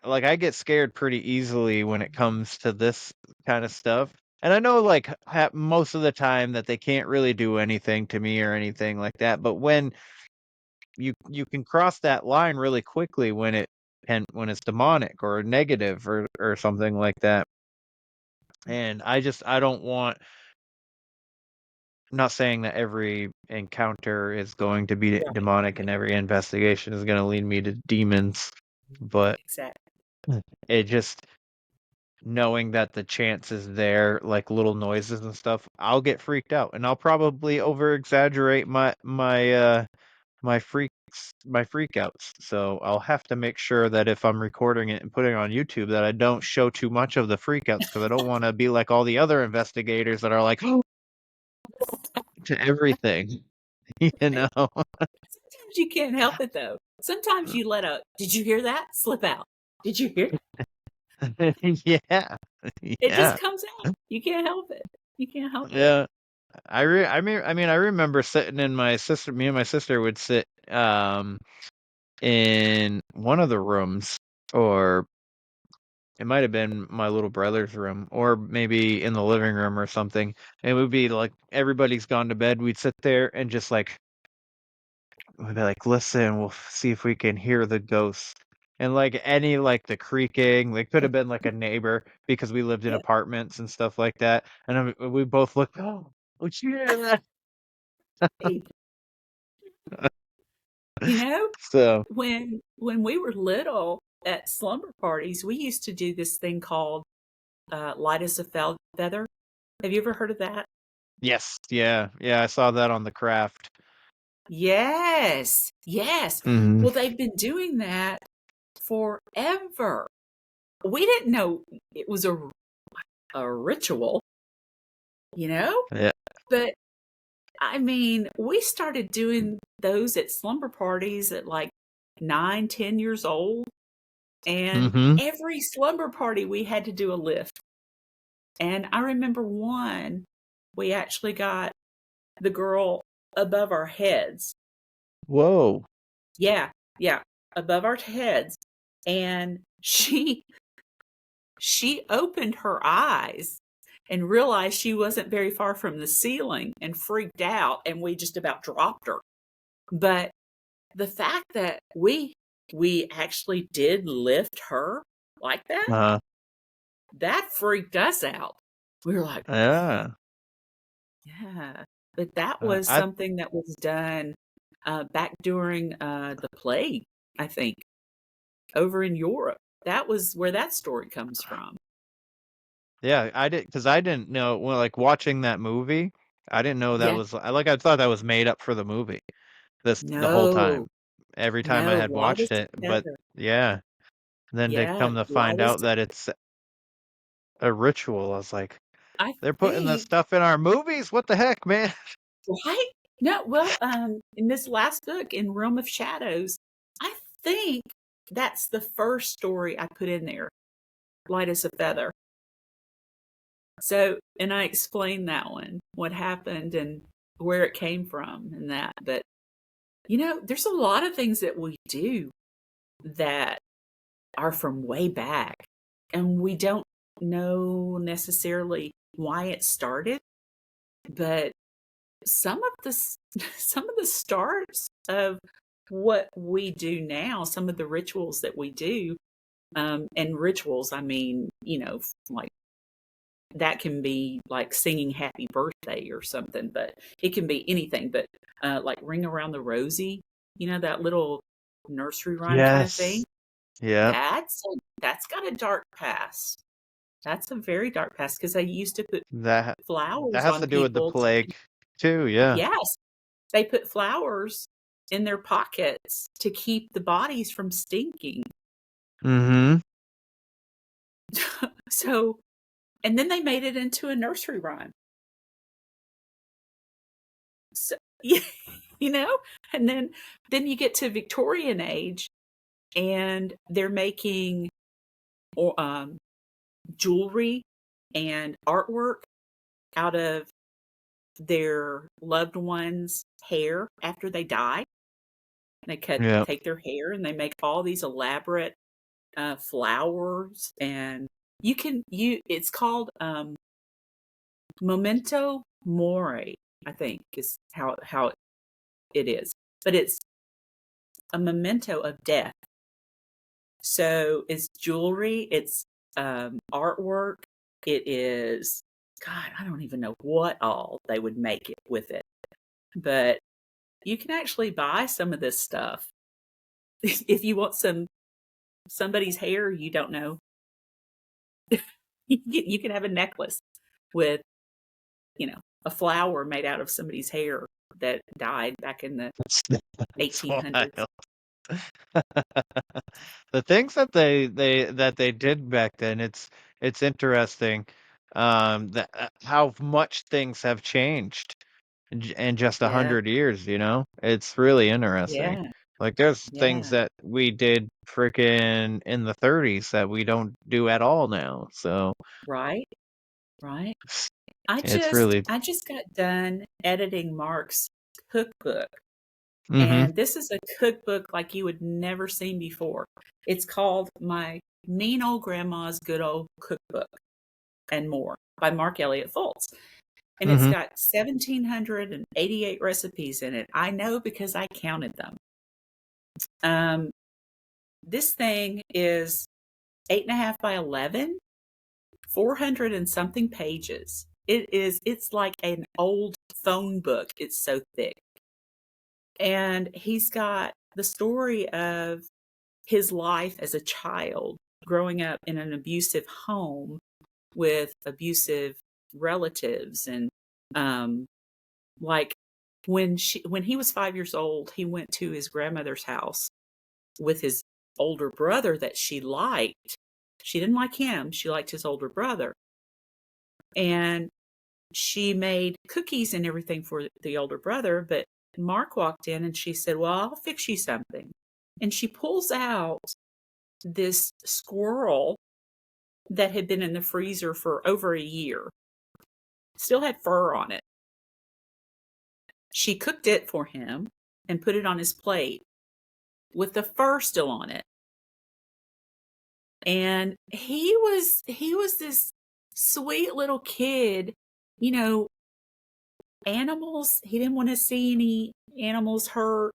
Speaker 8: like I get scared pretty easily when it comes to this kind of stuff. And I know like most of the time that they can't really do anything to me or anything like that, but when you can cross that line really quickly when it's demonic or negative or something like that. And I don't want, not saying that every encounter is going to be
Speaker 11: Right.
Speaker 8: demonic and every investigation is going to lead me to demons, but
Speaker 11: Exactly.
Speaker 8: it just, knowing that the chance is there, like little noises and stuff, I'll get freaked out and I'll probably over exaggerate my freakouts. So I'll have to make sure that if I'm recording it and putting it on YouTube that I don't show too much of the freakouts because I don't want to be like all the other investigators that are like to everything, you know.
Speaker 11: Sometimes you can't help it though. Sometimes you let a "Did you hear that?" slip out. Did you hear that?
Speaker 8: Yeah.
Speaker 11: It just
Speaker 8: Yeah.
Speaker 11: comes out. You can't help it. You can't help it.
Speaker 8: Yeah. I remember sitting in me and my sister would sit in one of the rooms, or it might have been my little brother's room, or maybe in the living room or something. It would be like everybody's gone to bed. We'd sit there and just like we'd be like, listen, we'll see if we can hear the ghost. And like any like the creaking, it could have been like a neighbor because we lived in
Speaker 11: Yeah.
Speaker 8: apartments and stuff like that. And then we both looked, oh, would you hear that?
Speaker 11: Hey, you know,
Speaker 8: So
Speaker 11: when we were little at slumber parties, we used to do this thing called light as a feather. Have you ever heard of that?
Speaker 8: yes, yeah, yeah, I saw that on the craft.
Speaker 11: Yes. Yes.
Speaker 8: Hmm.
Speaker 11: Well, they've been doing that forever. We didn't know it was a ritual, you know?
Speaker 8: Yeah.
Speaker 11: But I mean, we started doing those at slumber parties at like 9, 10 years old. And
Speaker 8: Hmm.
Speaker 11: every slumber party, we had to do a lift. And I remember one, we actually got the girl above our heads.
Speaker 8: Whoa.
Speaker 11: Yeah, yeah, above our heads. And she opened her eyes and realized she wasn't very far from the ceiling and freaked out, and we just about dropped her. But the fact that we actually did lift her like that,
Speaker 8: Uh,
Speaker 11: that freaked us out. We were like,
Speaker 8: yeah.
Speaker 11: yeah. But that was
Speaker 8: I
Speaker 11: something that was done back during the plague, I think, over in Europe. That was where that story comes from.
Speaker 8: Yeah, I did because I didn't know, well, like watching that movie, I didn't know that
Speaker 11: Yeah.
Speaker 8: was I thought that was made up for the movie. The whole
Speaker 11: No,
Speaker 8: time. Every time I
Speaker 11: no,
Speaker 8: had
Speaker 11: light as
Speaker 8: watched it,
Speaker 11: a
Speaker 8: but
Speaker 11: feather.
Speaker 8: yeah, then to
Speaker 11: Yeah,
Speaker 8: come to
Speaker 11: light
Speaker 8: find
Speaker 11: as
Speaker 8: out that it's a ritual, I was like,
Speaker 11: I
Speaker 8: they're putting this
Speaker 11: think,
Speaker 8: stuff in our movies? What the heck, man?
Speaker 11: right? No, well, in this last book, in Realm of Shadows, I think that's the first story I put in there, light as a feather. So, and I explained that one, what happened, and where it came from and that. But, there's a lot of things that we do that are from way back, and we don't know necessarily why it started, but some of the some of the starts of what we do now, some of the rituals that we do, and rituals, I mean, like that can be like singing happy birthday or something, but it can be anything. But like ring around the rosy, that little nursery rhyme kind of thing.
Speaker 8: Yes. Yeah.
Speaker 11: That's got a dark past. That's a very dark past because they used to put
Speaker 8: That
Speaker 11: flowers
Speaker 8: has
Speaker 11: on
Speaker 8: to do with the
Speaker 11: people.
Speaker 8: plague too. Yeah.
Speaker 11: Yes, they put flowers in their pockets to keep the bodies from stinking.
Speaker 8: Mm-hmm.
Speaker 11: So, and then they made it into a nursery rhyme. So, yeah, and then you get to Victorian age, and they're making jewelry and artwork out of their loved ones' hair after they die. They
Speaker 8: Yeah.
Speaker 11: take their hair and they make all these elaborate flowers, and it's called memento mori, I think is how it is, but it's a memento of death. So it's jewelry, it's artwork, it is, God, I don't even know what all they would make it with it, but you can actually buy some of this stuff if you want somebody's hair you don't know. You can have a necklace with, a flower made out of somebody's hair that died back in the
Speaker 8: That's
Speaker 11: 1800s.
Speaker 8: wild. The things that they did back then, it's interesting, that how much things have changed in just
Speaker 11: Yeah,
Speaker 8: 100 years. It's really interesting.
Speaker 11: yeah,
Speaker 8: Like there's things
Speaker 11: yeah.
Speaker 8: that we did freaking in the 30s that we don't do at all now. So
Speaker 11: Right, right.
Speaker 8: it's really.
Speaker 11: I just got done editing Mark's cookbook,
Speaker 8: Mm-hmm.
Speaker 11: and this is a cookbook like you would never seen before. It's called My Mean Old Grandma's Good Old Cookbook and More by Mark Elliott Fultz. And it's
Speaker 8: Mm-hmm.
Speaker 11: got 1,788 recipes in it. I know because I counted them. This thing is 8.5 by 11, 400 and something pages. It's like an old phone book. It's so thick. And he's got the story of his life as a child growing up in an abusive home with abusive relatives. And like when he was 5 years old, he went to his grandmother's house with his older brother that she liked. She didn't like him. She liked his older brother. And she made cookies and everything for the older brother, but Mark walked in and she said, "Well, I'll fix you something." And she pulls out this squirrel that had been in the freezer for over a year. Still had fur on it. She cooked it for him and put it on his plate with the fur still on it. And he was this sweet little kid, animals, he didn't want to see any animals hurt.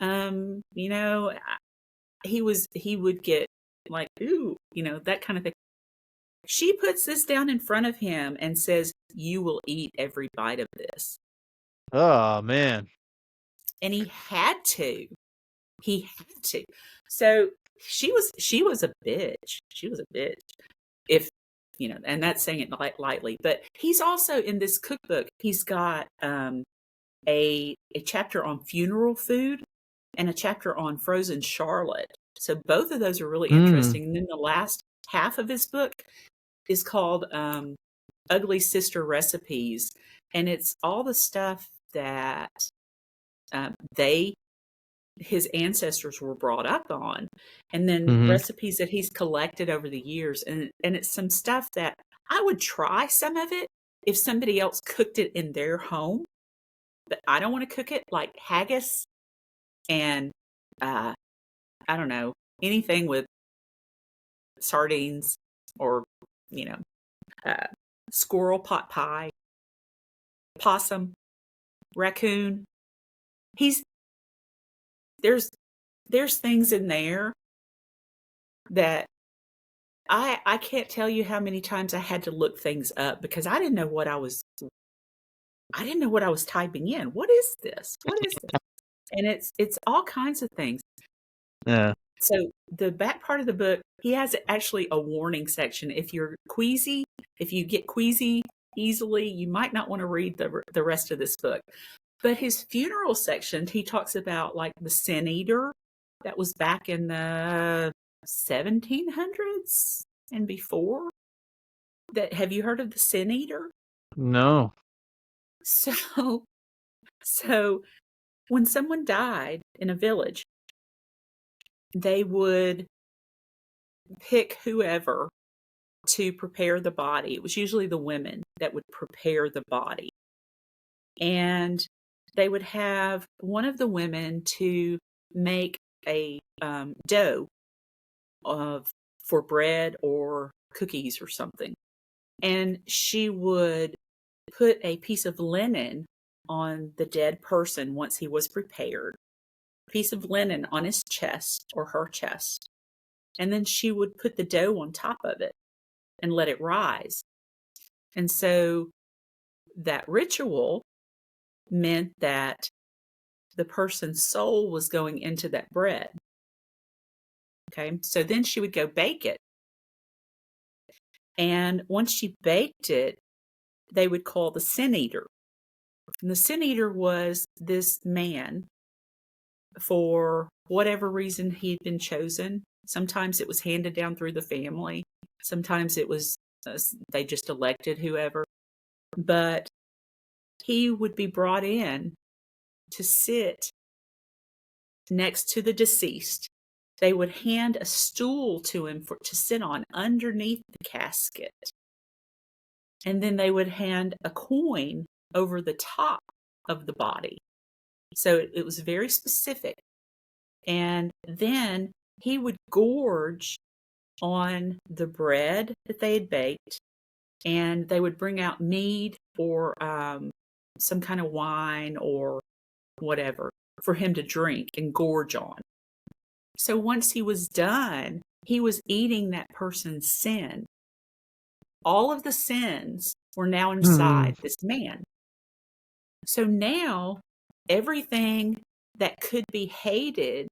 Speaker 11: He would get like, ooh, that kind of thing. She puts this down in front of him and says, "You will eat every bite of this."
Speaker 8: Oh man.
Speaker 11: And he had to. He had to. So she was a bitch. She was a bitch. If and that's saying it lightly. But he's also in this cookbook. He's got a chapter on funeral food and a chapter on frozen Charlotte. So both of those are really interesting. And then the last half of his book is called Ugly Sister Recipes, and it's all the stuff that his ancestors were brought up on, and then recipes that he's collected over the years. And it's some stuff that I would try some of it if somebody else cooked it in their home. but I don't want to cook it like haggis and I don't know, anything with sardines or, you know, squirrel pot pie, possum, raccoon. There's things in there that I can't tell you how many times I had to look things up because I didn't know what I was typing in. What is this? What is this? And it's all kinds of things.
Speaker 8: Yeah.
Speaker 11: So the back part of the book, he has actually a warning section. If you're queasy, if you get queasy easily, you might not want to read the rest of this book. But his funeral section, he talks about like the Sin Eater that was back in the 1700s and before. Have you heard of the Sin Eater?
Speaker 8: No.
Speaker 11: So when someone died in a village, they would pick whoever to prepare the body. It was usually the women that would prepare the body. And they would have one of the women to make a dough for bread or cookies or something. And she would put a piece of linen on the dead person once he was prepared, a piece of linen on his chest or her chest. And then she would put the dough on top of it and let it rise. And so that ritual meant that the person's soul was going into that bread. Okay, so then she would go bake it. And once she baked it, they would call the Sin Eater. And the Sin Eater was this man, for whatever reason he had been chosen. Sometimes it was handed down through the family. Sometimes it was they just elected whoever. But he would be brought in to sit next to the deceased. They would hand a stool to him to sit on underneath the casket. And then they would hand a coin over the top of the body. So it was very specific. And then he would gorge on the bread that they had baked, and they would bring out mead or some kind of wine or whatever for him to drink and gorge on. So once he was done, he was eating that person's sin. All of the sins were now inside this man. So now everything that could be hated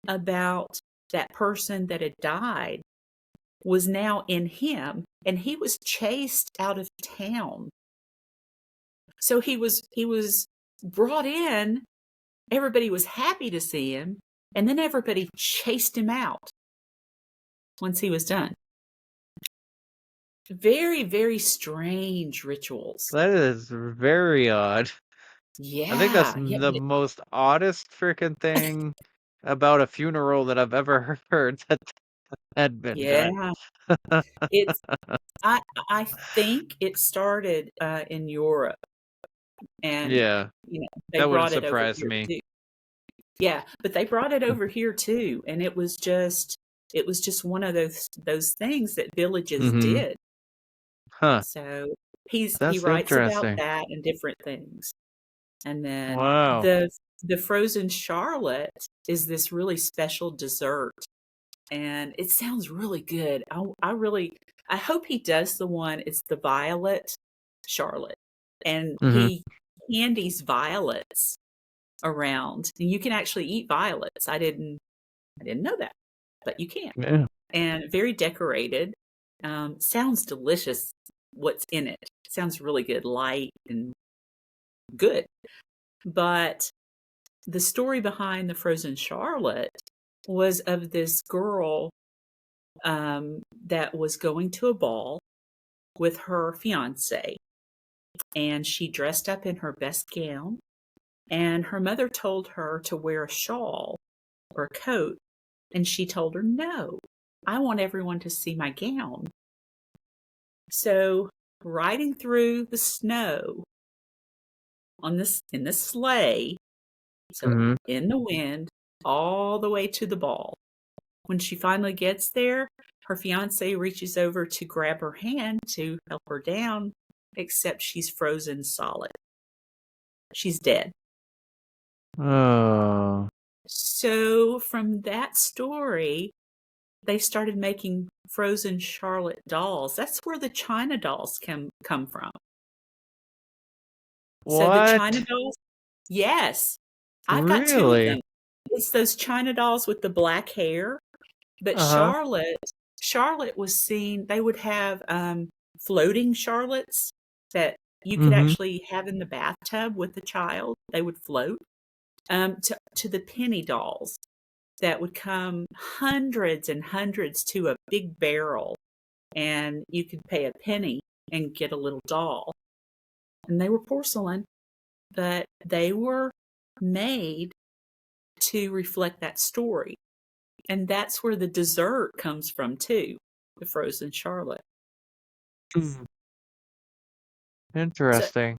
Speaker 11: about that person that had died was now in him, and he was chased out of town. So he was brought in, everybody was happy to see him, and then everybody chased him out once he was done. Very, very strange rituals.
Speaker 8: That is very odd.
Speaker 11: Yeah.
Speaker 8: I think that's the most oddest freaking thing about a funeral that I've ever heard that had been done.
Speaker 11: It's I think it started in Europe, and
Speaker 8: yeah,
Speaker 11: you know, they
Speaker 8: that
Speaker 11: brought
Speaker 8: wouldn't
Speaker 11: it over
Speaker 8: surprise
Speaker 11: here
Speaker 8: me.
Speaker 11: too. Yeah, but they brought it over here too, and it was just one of those things that villages did.
Speaker 8: Huh.
Speaker 11: So he
Speaker 8: That's
Speaker 11: writes about
Speaker 8: interesting.
Speaker 11: that and different things. And then
Speaker 8: Wow.
Speaker 11: the frozen charlotte is this really special dessert, and it sounds really good. I hope he does the one. It's the violet charlotte, and he candies violets around, and you can actually eat violets. I didn't know that, but you can.
Speaker 8: Yeah.
Speaker 11: And very decorated. Sounds delicious. What's in it? Sounds really good, light and good. But the story behind the frozen charlotte was of this girl that was going to a ball with her fiance, and she dressed up in her best gown, and her mother told her to wear a shawl or a coat, and she told her, no, I want everyone to see my gown. So riding through the snow in this sleigh, so
Speaker 8: Mhm.
Speaker 11: in the wind, all the way to the ball. When she finally gets there, her fiance reaches over to grab her hand to help her down, except she's frozen solid. She's dead.
Speaker 8: Oh.
Speaker 11: So from that story, they started making frozen Charlotte dolls. That's where the China dolls come from. So the China
Speaker 8: What?
Speaker 11: dolls, yes, I've got 2 of
Speaker 8: Really?
Speaker 11: them. It's those China dolls with the black hair, but
Speaker 8: Uh-huh.
Speaker 11: Charlotte was seen they would have, floating Charlottes that you could
Speaker 8: Mhm.
Speaker 11: actually have in the bathtub with the child. They would float, to the penny dolls that would come hundreds and hundreds to a big barrel, and you could pay a penny and get a little doll. And they were porcelain, but they were made to reflect that story. And that's where the dessert comes from too, the frozen Charlotte.
Speaker 8: Mm.
Speaker 11: So
Speaker 8: Interesting.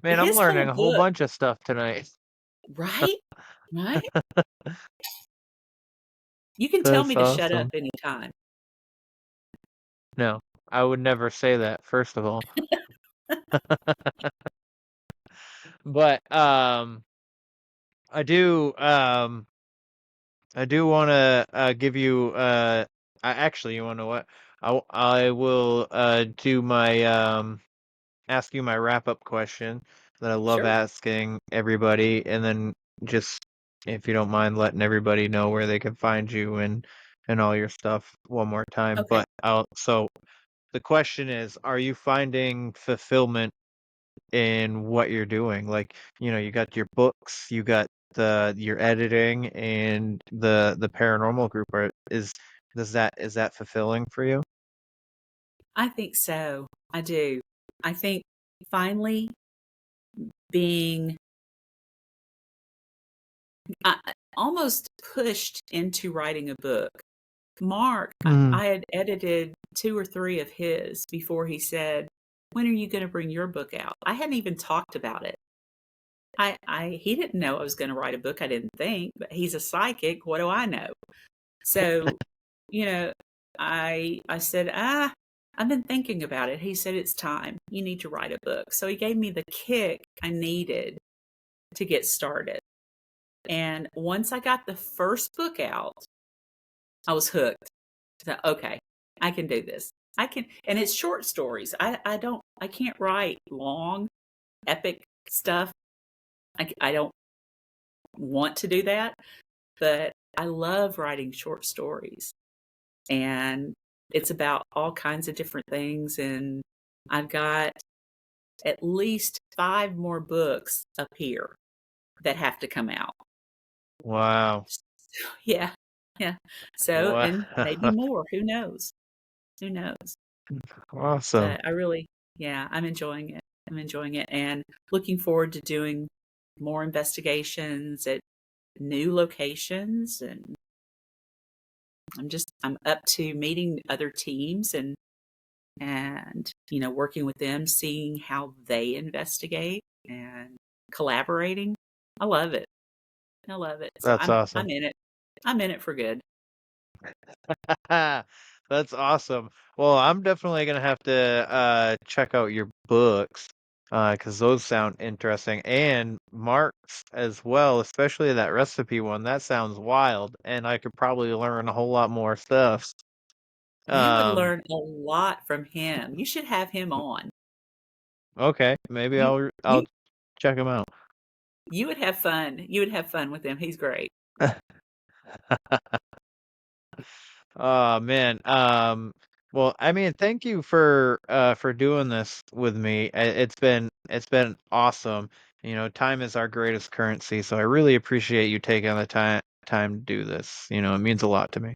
Speaker 8: Man, I'm
Speaker 11: his whole
Speaker 8: learning a whole
Speaker 11: book,
Speaker 8: bunch of stuff tonight.
Speaker 11: right? Right? You can tell
Speaker 8: That's
Speaker 11: me to shut up
Speaker 8: awesome.
Speaker 11: anytime.
Speaker 8: No, I would never say that, first of all. But I do I do want to give you you want to know what? I will do my ask you my wrap up question that I love
Speaker 11: Sure.
Speaker 8: asking everybody, and then just if you don't mind letting everybody know where they can find you and all your stuff one more time.
Speaker 11: Okay.
Speaker 8: But so the question is, are you finding fulfillment in what you're doing? Like, you got your books, you got your editing and the paranormal group. Is that fulfilling for you?
Speaker 11: I think so. I do. I think finally being almost pushed into writing a book. Mark,
Speaker 8: Mm.
Speaker 11: I had edited 2 or 3 of his before he said, "When are you gonna bring your book out?" I hadn't even talked about it. He didn't know I was gonna write a book, I didn't think, but he's a psychic, what do I know? So, you know, I said, I've been thinking about it." He said, "It's time. You need to write a book." So he gave me the kick I needed to get started. And once I got the first book out, I was hooked. So, okay, I can do this. I can, and it's short stories. I can't write long, epic stuff. I don't want to do that, but I love writing short stories. And it's about all kinds of different things. And I've got at least 5 more books up here that have to come out.
Speaker 8: Wow.
Speaker 11: Yeah. Yeah. So,
Speaker 8: Wow.
Speaker 11: and maybe more. Who knows? Who knows?
Speaker 8: Awesome.
Speaker 11: But I really, yeah, I'm enjoying it. I'm enjoying it and looking forward to doing more investigations at new locations. And I'm up to meeting other teams and, working with them, seeing how they investigate and collaborating. I love it. I love it. So
Speaker 8: That's awesome.
Speaker 11: I'm in it. I'm in it for good.
Speaker 8: That's awesome. Well, I'm definitely gonna have to check out your books because those sound interesting, and Mark's as well, especially that recipe one. That sounds wild, and I could probably learn a whole lot more stuff.
Speaker 11: You would
Speaker 8: Um,
Speaker 11: learn a lot from him. You should have him on.
Speaker 8: okay, maybe
Speaker 11: You
Speaker 8: I'll
Speaker 11: you
Speaker 8: check him out.
Speaker 11: you would have fun. You would have fun with him. He's great.
Speaker 8: Oh man. Well, I mean, thank you for doing this with me. It's been awesome. Time is our greatest currency, so I really appreciate you taking the time to do this. It means a lot to me.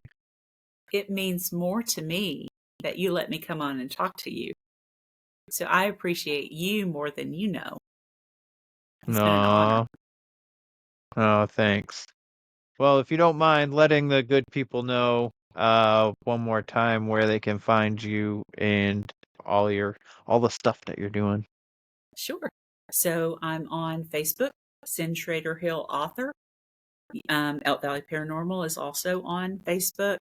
Speaker 11: It means more to me that you let me come on and talk to you. So I appreciate you more than you know. It's been an honor.
Speaker 8: No. Oh, thanks. Well, if you don't mind letting the good people know one more time where they can find you and all the stuff that you're doing.
Speaker 11: Sure. So I'm on Facebook, Cyn Shrader Hill author. Elk Valley Paranormal is also on Facebook.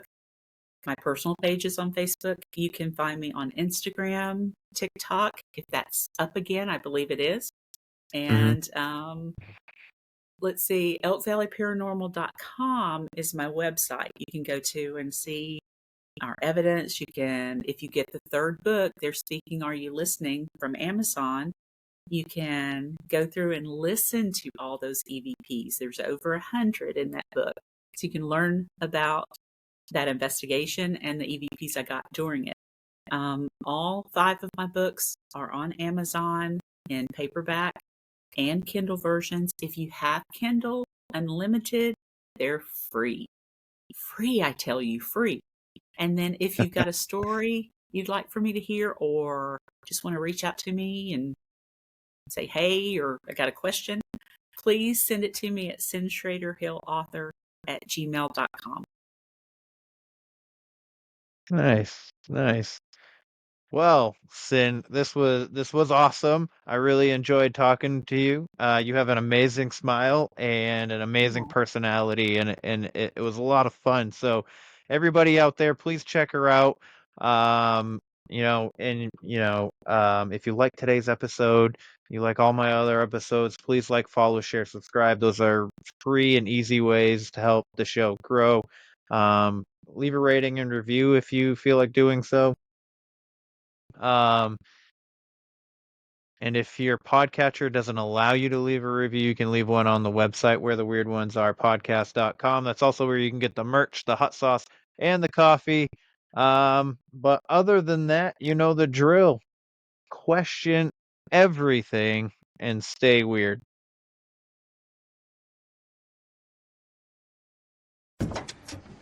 Speaker 11: My personal page is on Facebook. You can find me on Instagram, TikTok, if that's up again. I believe it is. And let's see, elkvalleyparanormal.com is my website. You can go to and see our evidence. You can, if you get the third book, They're Speaking, Are You Listening, from Amazon, you can go through and listen to all those EVPs. There's over 100 in that book. So you can learn about that investigation and the EVPs I got during it. All 5 of my books are on Amazon in paperback and Kindle versions. If you have Kindle Unlimited, they're free. Free, I tell you, free. And then if you've got a story you'd like for me to hear, or just want to reach out to me and say, hey, or I got a question, please send it to me at cynshraderhillauthor@gmail.com.
Speaker 8: Nice. Well, Cyn, this was awesome. I really enjoyed talking to you. You have an amazing smile and an amazing personality, and it was a lot of fun. So, everybody out there, please check her out. If you like today's episode, you like all my other episodes, please like, follow, share, subscribe. Those are free and easy ways to help the show grow. Leave a rating and review if you feel like doing so. And if your podcatcher doesn't allow you to leave a review, you can leave one on the website where the weird ones are, podcast.com. That's also where you can get the merch, the hot sauce, and the coffee. But other than that, you know the drill. Question everything and stay weird.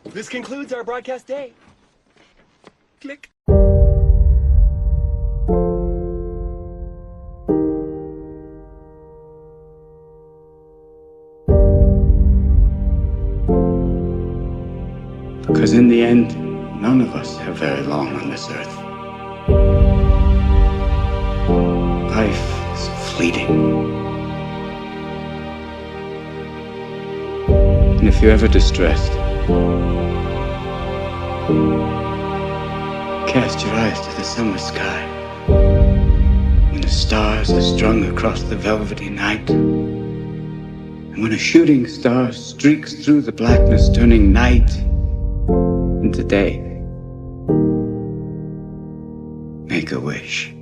Speaker 7: This concludes our broadcast day. Click.
Speaker 12: Because in the end, none of us have very long on this earth. Life is fleeting. And if you're ever distressed, cast your eyes to the summer sky. When the stars are strung across the velvety night, and when a shooting star streaks through the blackness, turning night into day, make a wish.